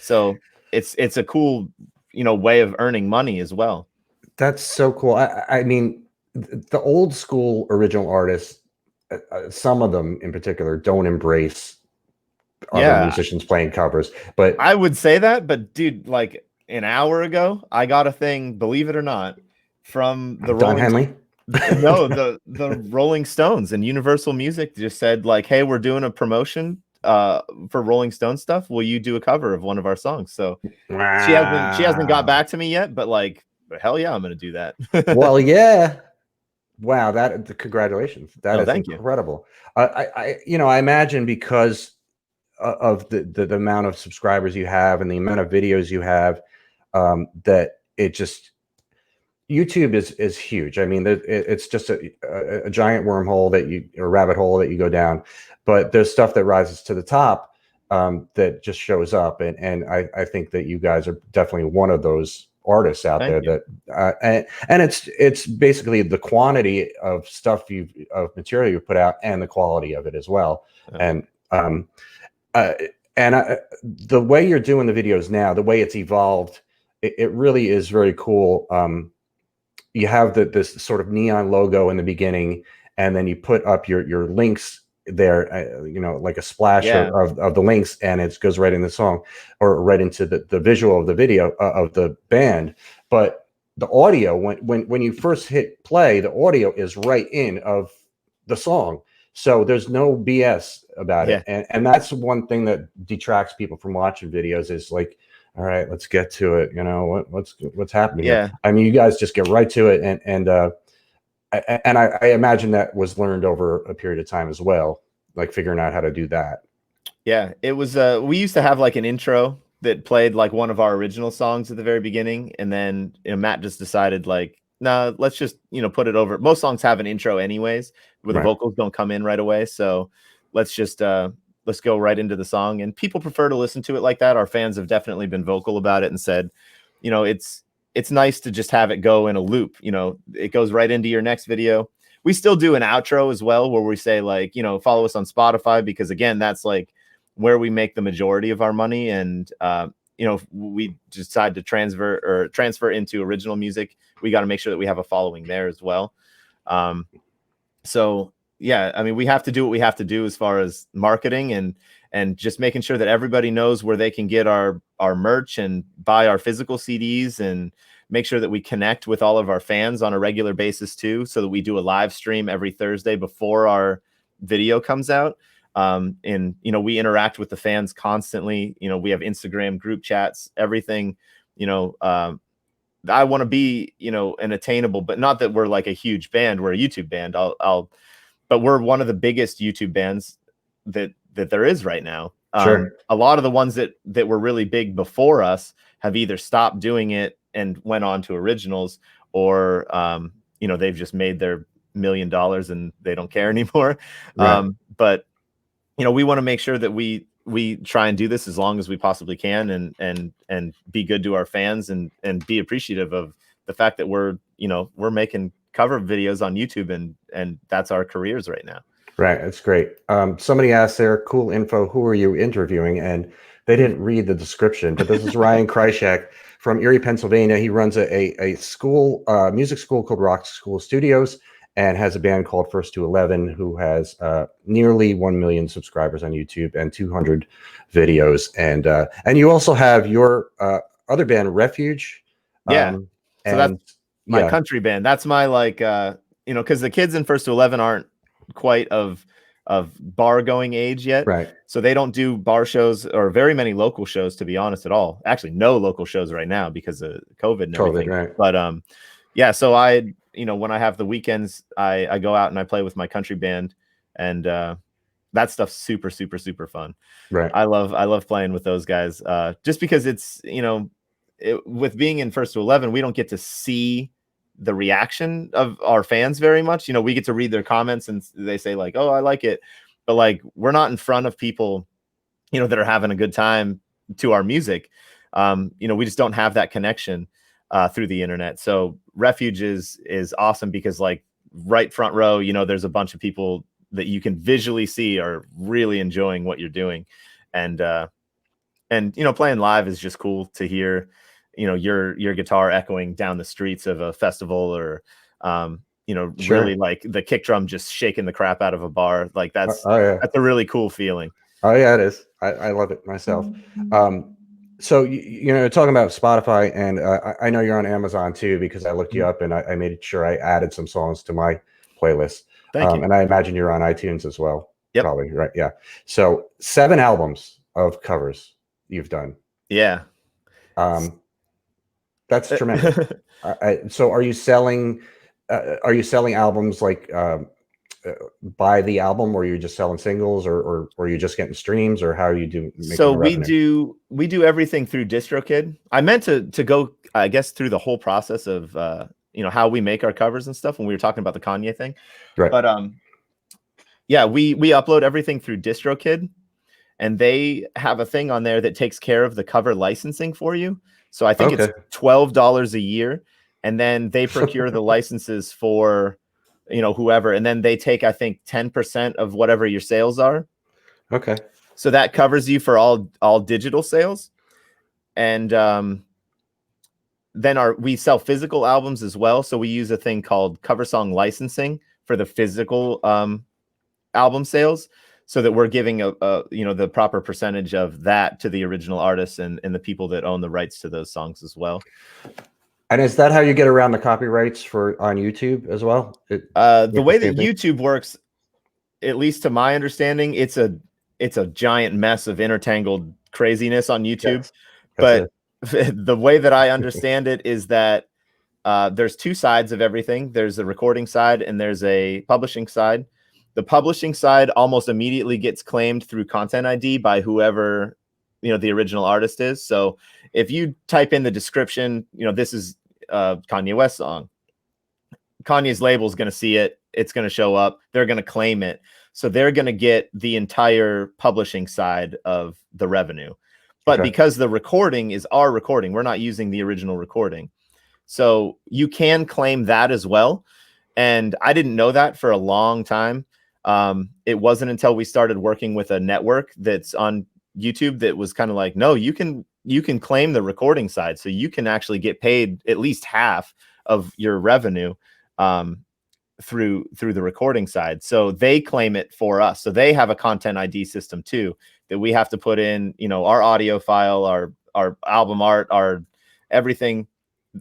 So it's a cool, way of earning money as well. That's so cool. I mean, the old school original artists, some of them in particular, don't embrace other Yeah, musicians playing covers. But I would say that, but dude, like an hour ago, I got a thing, believe it or not, from the Don Rolling Henley, no, the Rolling Stones and Universal Music just said like, "Hey, we're doing a promotion for Rolling Stone stuff. Will you do a cover of one of our songs?" So she hasn't got wow. back to me yet, but like, hell yeah, I'm gonna do that. Well, yeah. Wow, that congratulations. That Oh, is thank you. incredible. I imagine because of the amount of subscribers you have and the amount of videos you have, that it just YouTube is huge. I mean, it's just a giant wormhole or rabbit hole that you go down, but there's stuff that rises to the top, that just shows up, and I think that you guys are definitely one of those artists out Thank there you. that, and it's basically the quantity of stuff of material you put out and the quality of it as well, and uh, the way you're doing the videos now, the way it's evolved, it really is very cool. You have this sort of neon logo in the beginning, and then you put up your links there, like a splash Yeah. of the links, and it goes right in the song or right into the visual of the video, of the band. But the audio, when you first hit play, the audio is right in of the song. So there's no BS about Yeah. it. And that's one thing that detracts people from watching videos, is like, all right, let's get to it. What's happening here? Yeah. I mean, you guys just get right to it, and I imagine that was learned over a period of time as well, like figuring out how to do that. Yeah. It was we used to have like an intro that played like one of our original songs at the very beginning, and then Matt just decided like, no, let's just put it over. Most songs have an intro anyways, where the Right. vocals don't come in right away. So let's just let's go right into the song. And people prefer to listen to it like that. Our fans have definitely been vocal about it and said, it's nice to just have it go in a loop. It goes right into your next video. We still do an outro as well, where we say like, follow us on Spotify, because again, that's like where we make the majority of our money. And if we decide to transfer into original music, we got to make sure that we have a following there as well. So yeah, I mean, we have to do what we have to do as far as marketing and just making sure that everybody knows where they can get our merch and buy our physical CDs, and make sure that we connect with all of our fans on a regular basis too, so that we do a live stream every Thursday before our video comes out. And we interact with the fans constantly. We have Instagram group chats, everything. I want to be an attainable, but not that we're like a huge band, we're a YouTube band. But we're one of the biggest YouTube bands that there is right now. Sure. A lot of the ones that were really big before us have either stopped doing it and went on to originals, or they've just made their $1 million and they don't care anymore. Right. But we want to make sure that we try and do this as long as we possibly can, and be good to our fans, and be appreciative of the fact that we're making cover videos on YouTube, and that's our careers right now. Right. That's great. Somebody asked there, cool info, who are you interviewing? And they didn't read the description, but this is Ryan Krysiak from Erie, Pennsylvania. He runs a school, music school called Rock School Studios, and has a band called First to 11, who has nearly 1 million subscribers on YouTube and 200 videos. And you also have your other band, Refuge. Yeah. So that's my yeah, country band. That's my like because the kids in First to 11 aren't quite of bar going age yet. right. So they don't do bar shows or very many local shows, to be honest, at all. Actually, no local shows right now because of COVID and everything. Right. But yeah, so I when I have the weekends, I go out and I play with my country band, and that stuff's super, super, super fun. Right. I love playing with those guys, just because it's with being in First to 11, we don't get to see the reaction of our fans very much. We get to read their comments, and they say like, "Oh, I like it," but like we're not in front of people, that are having a good time to our music. We just don't have that connection through the internet. So Refuge is awesome because like right front row, there's a bunch of people that you can visually see are really enjoying what you're doing, and And playing live is just cool to hear, your guitar echoing down the streets of a festival, or Sure. really like the kick drum just shaking the crap out of a bar. Like that's Yeah. a really cool feeling. Oh yeah, it is. I love it myself. So talking about Spotify, and I know you're on Amazon too, because I looked you up and I made sure I added some songs to my playlist. Thank you. And I imagine you're on iTunes as well. Yep. Probably, right? Yeah. So 7 albums of covers you've done. Yeah. That's tremendous. So are you selling albums like by the album, or you're just selling singles, or you're just getting streams, or how are you so we do everything through DistroKid. I meant to go, I guess, through the whole process of how we make our covers and stuff when we were talking about the Kanye thing, right? But yeah, we upload everything through DistroKid, and they have a thing on there that takes care of the cover licensing for you. So I think it's $12 a year, and then they procure the licenses for whoever, and then they take, I think, 10% of whatever your sales are. Okay. So that covers you for all digital sales. And then we sell physical albums as well. So we use a thing called cover song licensing for the physical album sales, so that we're giving the proper percentage of that to the original artists and the people that own the rights to those songs as well. And is that how you get around the copyrights on YouTube as well? The way that YouTube works, at least to my understanding, it's a giant mess of intertangled craziness on YouTube. Yes, but the way that I understand it is that there's 2 sides of everything. There's a recording side and there's a publishing side. The publishing side almost immediately gets claimed through Content ID by whoever the original artist is. So if you type in the description, this is Kanye West song, Kanye's label is going to see it. It's going to show up. They're going to claim it. So they're going to get the entire publishing side of the revenue. But because the recording is our recording, we're not using the original recording. So you can claim that as well. And I didn't know that for a long time. It wasn't until we started working with a network that's on YouTube that was kind of like, no, you can claim the recording side. So you can actually get paid at least half of your revenue through the recording side. So they claim it for us. So they have a Content ID system too, that we have to put in, our audio file, our album art, our everything,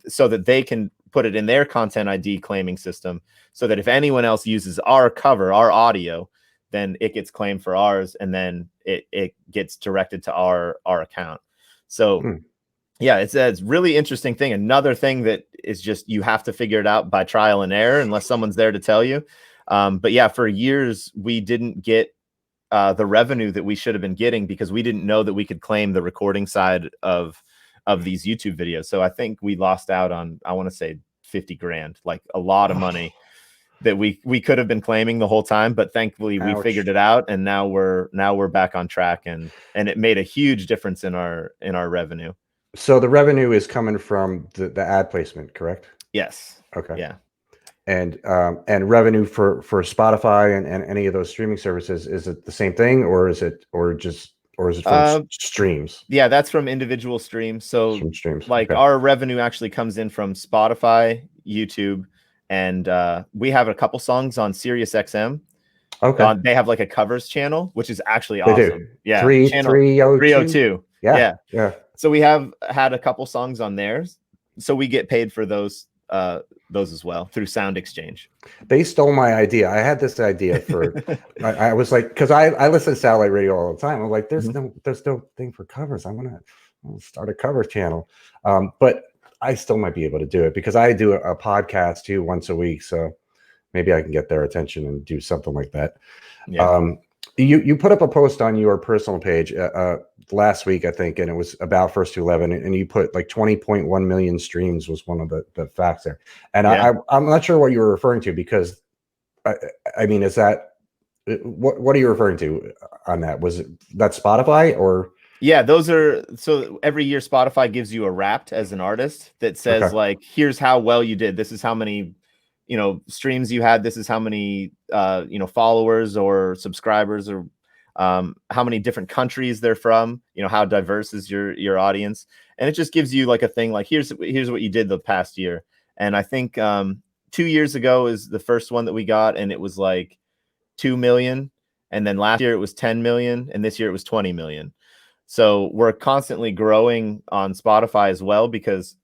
so that they can put it in their Content ID claiming system, so that if anyone else uses our cover, our audio, then it gets claimed for ours, and then it gets directed to our account. So yeah, it's a really interesting thing. Another thing that is just, you have to figure it out by trial and error unless someone's there to tell you. But yeah, for years we didn't get the revenue that we should have been getting, because we didn't know that we could claim the recording side of these YouTube videos. So I think we lost out on, I want to say 50 grand, like a lot of money that we could have been claiming the whole time. But thankfully we figured it out, and now we're back on track, and it made a huge difference in our revenue. So the revenue is coming from the ad placement, correct? Yes. Okay. Yeah. And revenue for Spotify and any of those streaming services, is it the same thing, or is it from streams? Yeah, that's from individual streams. So from streams, like our revenue actually comes in from Spotify, YouTube, and we have a couple songs on Sirius XM. Okay. They have like a covers channel, which is actually they awesome. Do. Yeah. 302. Yeah. Yeah. So we have had a couple songs on there. So we get paid for those as well through Sound Exchange. They stole my idea. I had this idea for, I was like, because I listen to satellite radio all the time. I'm like, there's no thing for covers. I'm gonna start a cover channel. But I still might be able to do it, because I do a podcast too once a week. So maybe I can get their attention and do something like that. Yeah. You put up a post on your personal page last week, I think, and it was about First to 11, and you put like 20.1 million streams was one of the facts there. And yeah. I'm not sure what you were referring to, because I mean, is that what are you referring to on that? Was it that Spotify or? Yeah, those are, so every year Spotify gives you a Wrapped as an artist that says like, here's how well you did. This is how many streams you had. This is how many followers or subscribers or how many different countries they're from, you know, how diverse is your audience. And it just gives you like a thing like, here's what you did the past year. And I think 2 years ago is the first one that we got, and it was like 2 million. And then last year it was 10 million, and this year it was 20 million. So we're constantly growing on Spotify as well, because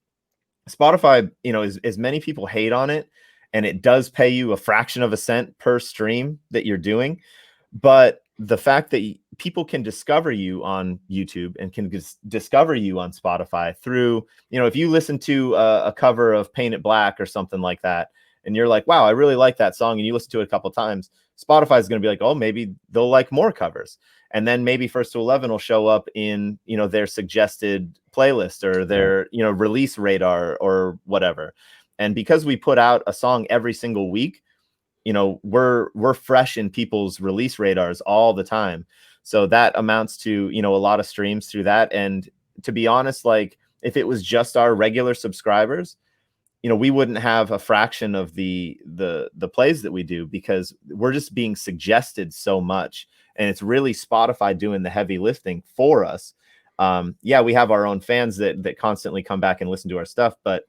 Spotify, you know, as many people hate on it, and it does pay you a fraction of a cent per stream that you're doing. But the fact that people can discover you on YouTube and can discover you on Spotify through, you know, if you listen to a cover of Paint It Black or something like that, and you're like, wow, I really like that song, and you listen to it a couple of times, Spotify is going to be like, oh, maybe they'll like more covers. And then maybe First to 11 will show up in, you know, their suggested playlist or their, you know, release radar or whatever. And because we put out a song every single week, you know, we're fresh in people's release radars all the time. So that amounts to, you know, a lot of streams through that. And to be honest, like if it was just our regular subscribers, you know, we wouldn't have a fraction of the plays that we do, because we're just being suggested so much. And it's really Spotify doing the heavy lifting for us. Yeah, we have our own fans that constantly come back and listen to our stuff, but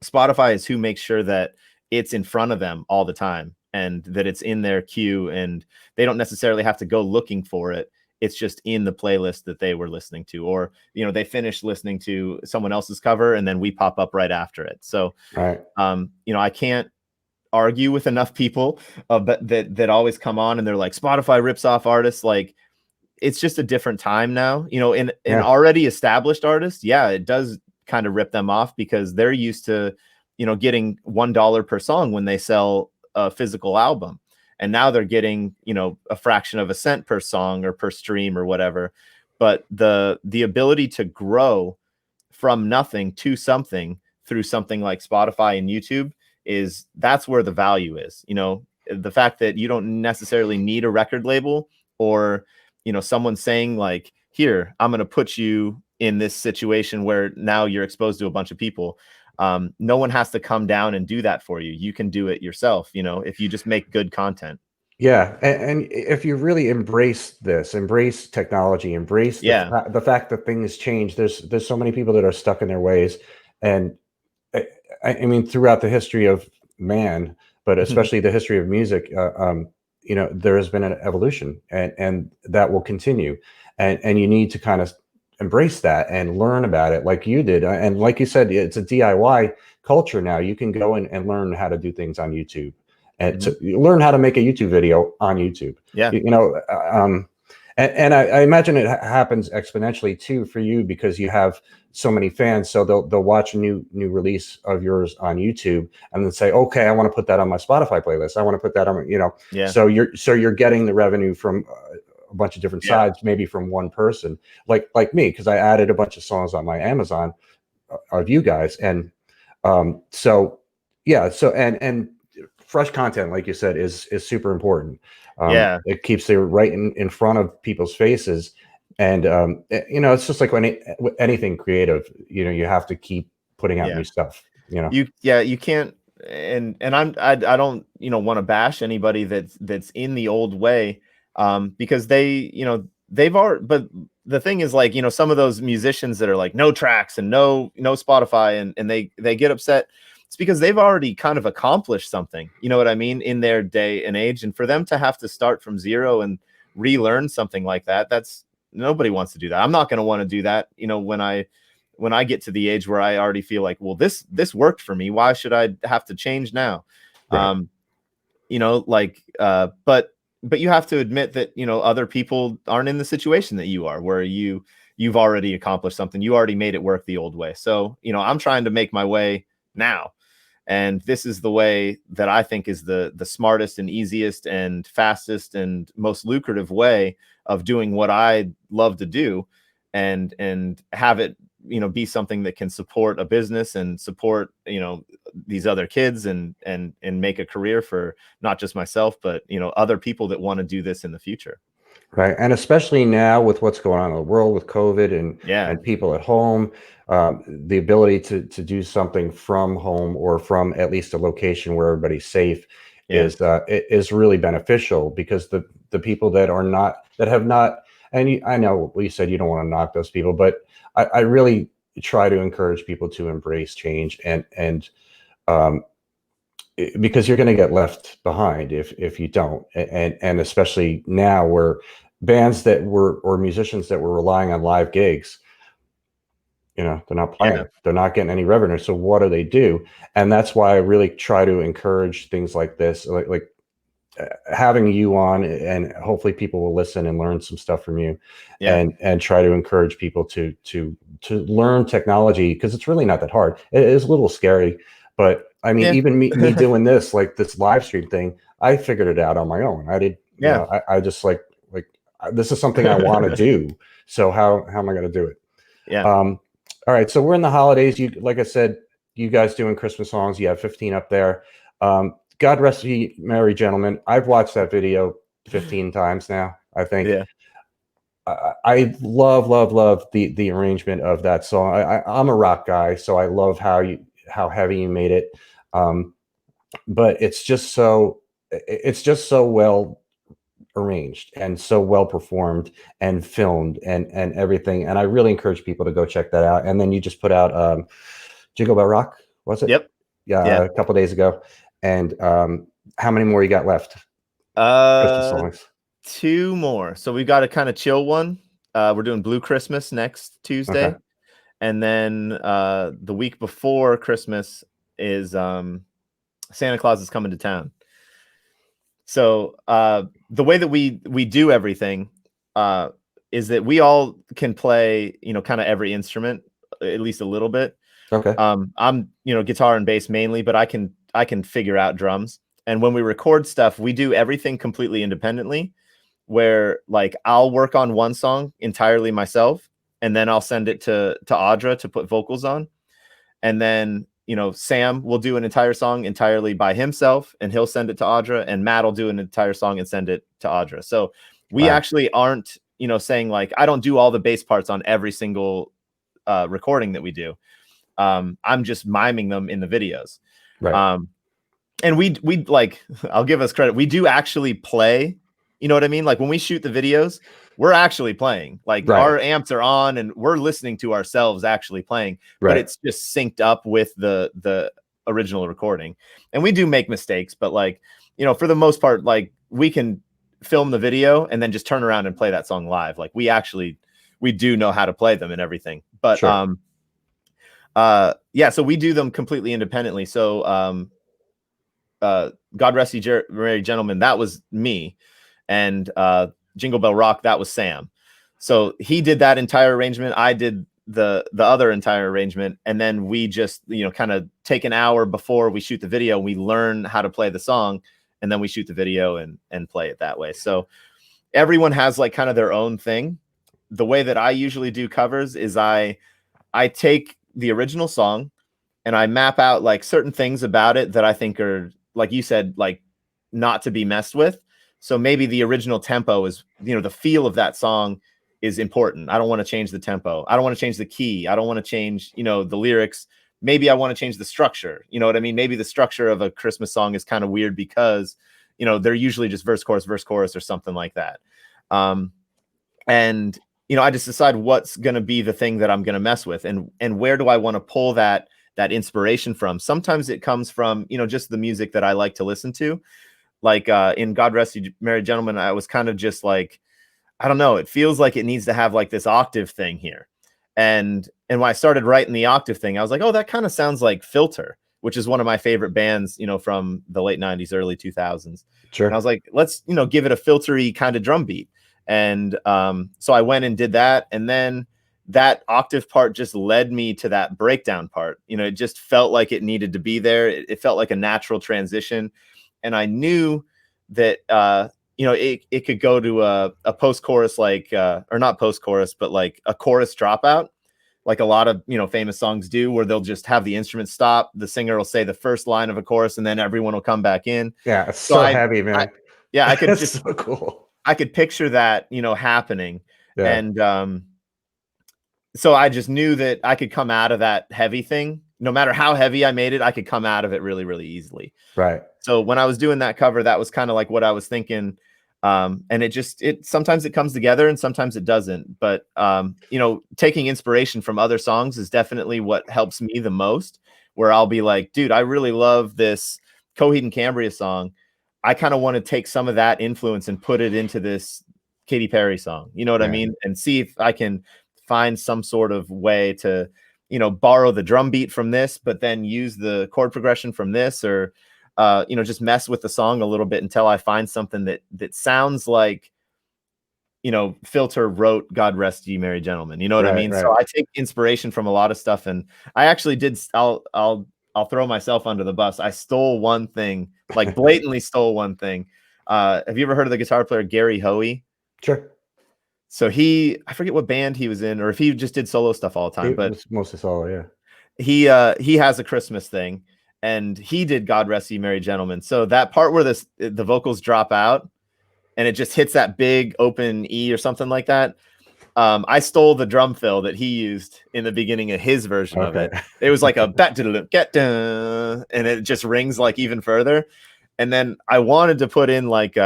Spotify is who makes sure that it's in front of them all the time, and that it's in their queue, and they don't necessarily have to go looking for it. It's just in the playlist that they were listening to, or, you know, they finished listening to someone else's cover and then we pop up right after it. So, Right. You know, I can't argue with enough people but that always come on and they're like, Spotify rips off artists. Like, it's just a different time now, you know, in already established artists. Yeah, it does kind of rip them off, because they're used to, you know, getting $1 per song when they sell a physical album. And now they're getting, you know, a fraction of a cent per song or per stream or whatever. But the ability to grow from nothing to something through something like Spotify and YouTube that's where the value is. You know, the fact that you don't necessarily need a record label, or, you know, someone saying like, here, I'm going to put you in this situation where now you're exposed to a bunch of people. No one has to come down and do that for you. You can do it yourself, you know, if you just make good content. Yeah, and if you really embrace technology, embrace the fact that things change. There's so many people that are stuck in their ways, and I mean throughout the history of man, but especially the history of music, you know, there has been an evolution, and that will continue, and you need to kind of embrace that and learn about it like you did. And like you said, it's a DIY culture now. You can go and learn how to do things on YouTube, and to learn how to make a YouTube video on YouTube. Yeah. You know, and I imagine it happens exponentially too for you, because you have so many fans. So they'll watch a new release of yours on YouTube and then say, okay, I want to put that on my Spotify playlist. I want to put that on, you know. Yeah. So you're getting the revenue from a bunch of different sides, maybe from one person, like me, because I added a bunch of songs on my Amazon of you guys. And so yeah, so and fresh content, like you said, is super important. It keeps it right in front of people's faces. And you know, it's just like when anything creative, you know, you have to keep putting out new stuff, you know. You can't, and I don't, you know, want to bash anybody that's in the old way, because they, you know, they've already, but the thing is, like, you know, some of those musicians that are like no tracks and no Spotify, and they get upset. It's because they've already kind of accomplished something, you know what I mean, in their day and age. And for them to have to start from zero and relearn something like that, nobody wants to do that. I'm not going to want to do that. You know, when I get to the age where I already feel like, well, this worked for me, why should I have to change now? Right. You know, like, but you have to admit that, you know, other people aren't in the situation that you are, where you've already accomplished something. You already made it work the old way. So, you know, I'm trying to make my way now. And this is the way that I think is the smartest and easiest and fastest and most lucrative way of doing what I love to do, and have it, you know, be something that can support a business and support, you know, these other kids, and make a career for not just myself, but, you know, other people that want to do this in the future. Right. And especially now with what's going on in the world with COVID and people at home, the ability to do something from home, or from at least a location where everybody's safe, is really beneficial, because the people that have not, and I know you said you don't want to knock those people, but I really try to encourage people to embrace change, and because you're going to get left behind if you don't, and especially now, where bands or musicians that were relying on live gigs, they're not playing, they're not getting any revenue. So what do they do? And that's why I really try to encourage things like this, like having you on, and hopefully people will listen and learn some stuff from you, and try to encourage people to learn technology, because it's really not that hard. It is a little scary, but I mean, even me doing this, like this live stream thing, I figured it out on my own. I did, I just like this is something I want to do. So how am I going to do it? All right. So we're in the holidays. Like I said, you guys doing Christmas songs. You have 15 up there. God rest ye merry gentlemen. I've watched that video 15 times now, I think. Yeah. I love the arrangement of that song. I'm a rock guy, so I love how heavy you made it. But it's just so well arranged and so well performed and filmed and everything. And I really encourage people to go check that out. And then you just put out Jingle Bell Rock, was it? Yep. Yeah, a couple days ago. And how many more you got left? Christmas songs. 2 more. So we've got a kind of chill one. We're doing Blue Christmas next Tuesday. Okay. And then the week before Christmas is Santa Claus is Coming to Town. So the way that we do everything is that we all can play, kind of every instrument, at least a little bit. Okay. I'm, guitar and bass mainly, but I can figure out drums. And when we record stuff, we do everything completely independently, where like I'll work on one song entirely myself, and then I'll send it to Audra to put vocals on. And then, Sam will do an entire song entirely by himself, and he'll send it to Audra, and Matt will do an entire song and send it to Audra. So we actually aren't, saying like, I don't do all the bass parts on every single recording that we do. I'm just miming them in the videos. Right. And we like, I'll give us credit. We do actually play, you know what I mean? Like when we shoot the videos, we're actually playing, like our amps are on and we're listening to ourselves actually playing, but it's just synced up with the original recording. And we do make mistakes, but like, for the most part, like we can film the video and then just turn around and play that song live. Like we do know how to play them and everything, but, sure. So we do them completely independently. So, God Rest Ye Merry Gentlemen, that was me, and Jingle Bell Rock, that was Sam. So he did that entire arrangement. I did the other entire arrangement, and then we just kind of take an hour before we shoot the video. We learn how to play the song, and then we shoot the video and play it that way. So everyone has like kind of their own thing. The way that I usually do covers is I take the original song and I map out like certain things about it that I think are, like you said, like not to be messed with. So maybe the original tempo is, the feel of that song is important. I don't want to change the tempo. I don't want to change the key. I don't want to change, the lyrics. Maybe I want to change the structure. You know what I mean? Maybe the structure of a Christmas song is kind of weird because, they're usually just verse, chorus, or something like that. And, I just decide what's going to be the thing that I'm going to mess with, and where do I want to pull that inspiration from. Sometimes it comes from, just the music that I like to listen to. Like in God Rest Ye Merry Gentlemen, I was kind of just like, I don't know, it feels like it needs to have like this octave thing here. And when I started writing the octave thing, I was like, oh, that kind of sounds like Filter, which is one of my favorite bands, from the late 90s, early 2000s. Sure. And I was like, let's, give it a filtery kind of drum beat. And so I went and did that. And then that octave part just led me to that breakdown part. It just felt like it needed to be there. It felt like a natural transition. And I knew that, it could go to a post-chorus, like, or not post-chorus, but like a chorus dropout, like a lot of, famous songs do, where they'll just have the instrument stop. The singer will say the first line of a chorus and then everyone will come back in. Yeah. It's so heavy, man. I could just so cool. I could picture that, happening. Yeah. And, so I just knew that I could come out of that heavy thing, no matter how heavy I made it, I could come out of it really, really easily. Right. So when I was doing that cover, that was kind of like what I was thinking. And it sometimes it comes together and sometimes it doesn't. But you know, taking inspiration from other songs is definitely what helps me the most, where I'll be like, dude, I really love this Coheed and Cambria song. I kind of want to take some of that influence and put it into this Katy Perry song. You know what I mean? And see if I can find some sort of way to, you know, borrow the drum beat from this, but then use the chord progression from this, or you know, just mess with the song a little bit until I find something that sounds like, you know, Filter wrote "God Rest Ye Merry Gentlemen." You know what I mean? So I take inspiration from a lot of stuff, and I actually did. I'll throw myself under the bus. I stole one thing, like blatantly stole one thing. Have you ever heard of the guitar player Gary Hoey? Sure. So I forget what band he was in, or if he just did solo stuff all the time, but mostly solo. Yeah. He has a Christmas thing, and he did "God Rest Ye Merry Gentlemen." So that part where the vocals drop out and it just hits that big open E or something like that. I stole the drum fill that he used in the beginning of his version of it. It was like a get and it just rings like even further. And then I wanted to put in like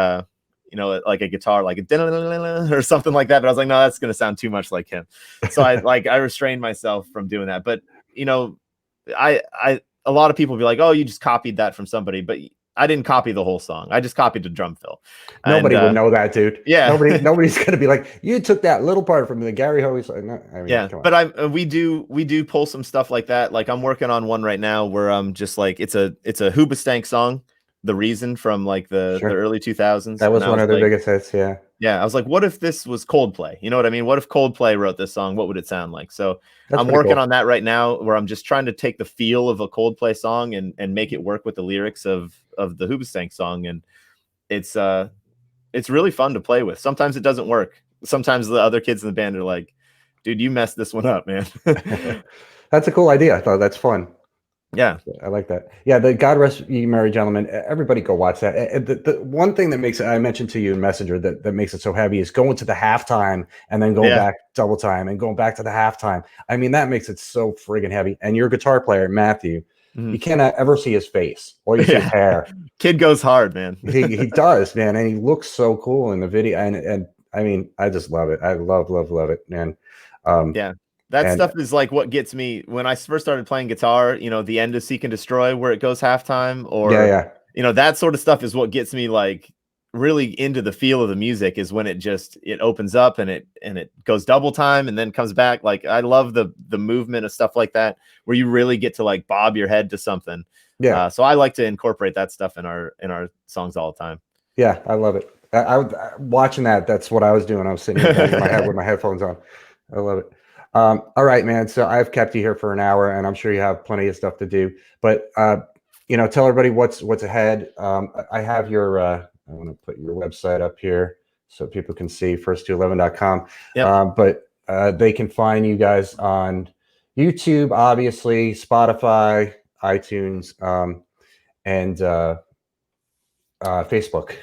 you know, like a guitar, like a or something like that, but I was like, no, that's gonna sound too much like him. So I restrained myself from doing that. But you know, a lot of people be like, oh, you just copied that from somebody, but I didn't copy the whole song. I just copied the drum fill. Nobody would know that, dude. Yeah. Nobody's gonna be like, you took that little part from the Gary Hoey song. No, I mean, yeah, but we do pull some stuff like that. Like I'm working on one right now where I'm just like, it's a Hoobastank song, The Reason, from like the early 2000s. That was one of their biggest hits. Yeah. Yeah, I was like, what if this was Coldplay? You know what I mean? What if Coldplay wrote this song? What would it sound like? So I'm working on that right now, where I'm just trying to take the feel of a Coldplay song and make it work with the lyrics of the Hoobastank song. And it's really fun to play with. Sometimes it doesn't work. Sometimes the other kids in the band are like, dude, you messed this one up, man. That's a cool idea. I thought that's fun. Yeah, I like that. Yeah, the God Rest Ye Merry Gentlemen. Everybody go watch that. The one thing that makes it, I mentioned to you in Messenger, that makes it so heavy is going to the halftime and then going back double time and going back to the halftime. I mean, that makes it so friggin' heavy. And your guitar player, Matthew, you cannot ever see his face or you see his hair. Kid goes hard, man. he does, man, and he looks so cool in the video. And I mean, I just love it. I love it, man. Yeah. That stuff is like what gets me when I first started playing guitar, you know, the end of Seek and Destroy where it goes halftime, or, you know, that sort of stuff is what gets me like really into the feel of the music, is when it opens up and it goes double time and then comes back. Like I love the movement of stuff like that, where you really get to like bob your head to something. Yeah. So I like to incorporate that stuff in our songs all the time. Yeah, I love it. I watching that. That's what I was doing. I was sitting here in my head with my headphones on. I love it. All right, man. So I've kept you here for an hour, and I'm sure you have plenty of stuff to do. But you know, tell everybody what's ahead. I have your. I want to put your website up here so people can see first211.com. Yep. But they can find you guys on YouTube, obviously, Spotify, iTunes, and Facebook.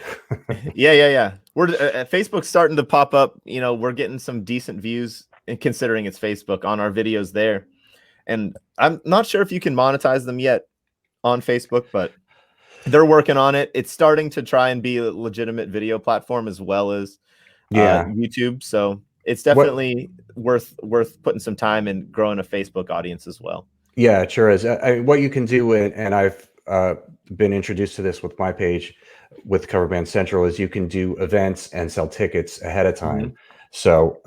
yeah. We're Facebook's starting to pop up. You know, we're getting some decent views. And considering it's Facebook, on our videos there. And I'm not sure if you can monetize them yet on Facebook, but they're working on it. It's starting to try and be a legitimate video platform as well as YouTube. So it's definitely worth putting some time and growing a Facebook audience as well. Yeah, it sure is. What you can do, and I've been introduced to this with my page with Cover Band Central, is you can do events and sell tickets ahead of time. So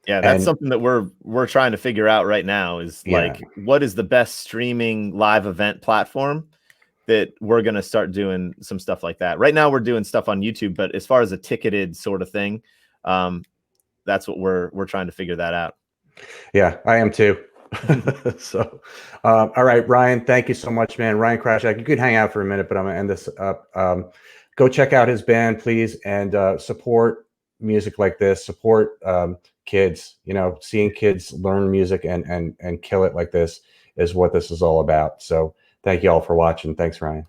yeah, that's something that we're trying to figure out right now, is like, what is the best streaming live event platform that we're going to start doing some stuff like that. Right now we're doing stuff on YouTube, but as far as a ticketed sort of thing, that's what we're trying to figure that out. Yeah, I am too. So, all right, Ryan, thank you so much, man. Ryan Krysiak, you could hang out for a minute, but I'm going to end this up. Go check out his band, please, and support music like this. Support kids. You know, seeing kids learn music and kill it like this is what this is all about. So thank you all for watching. Thanks, Ryan.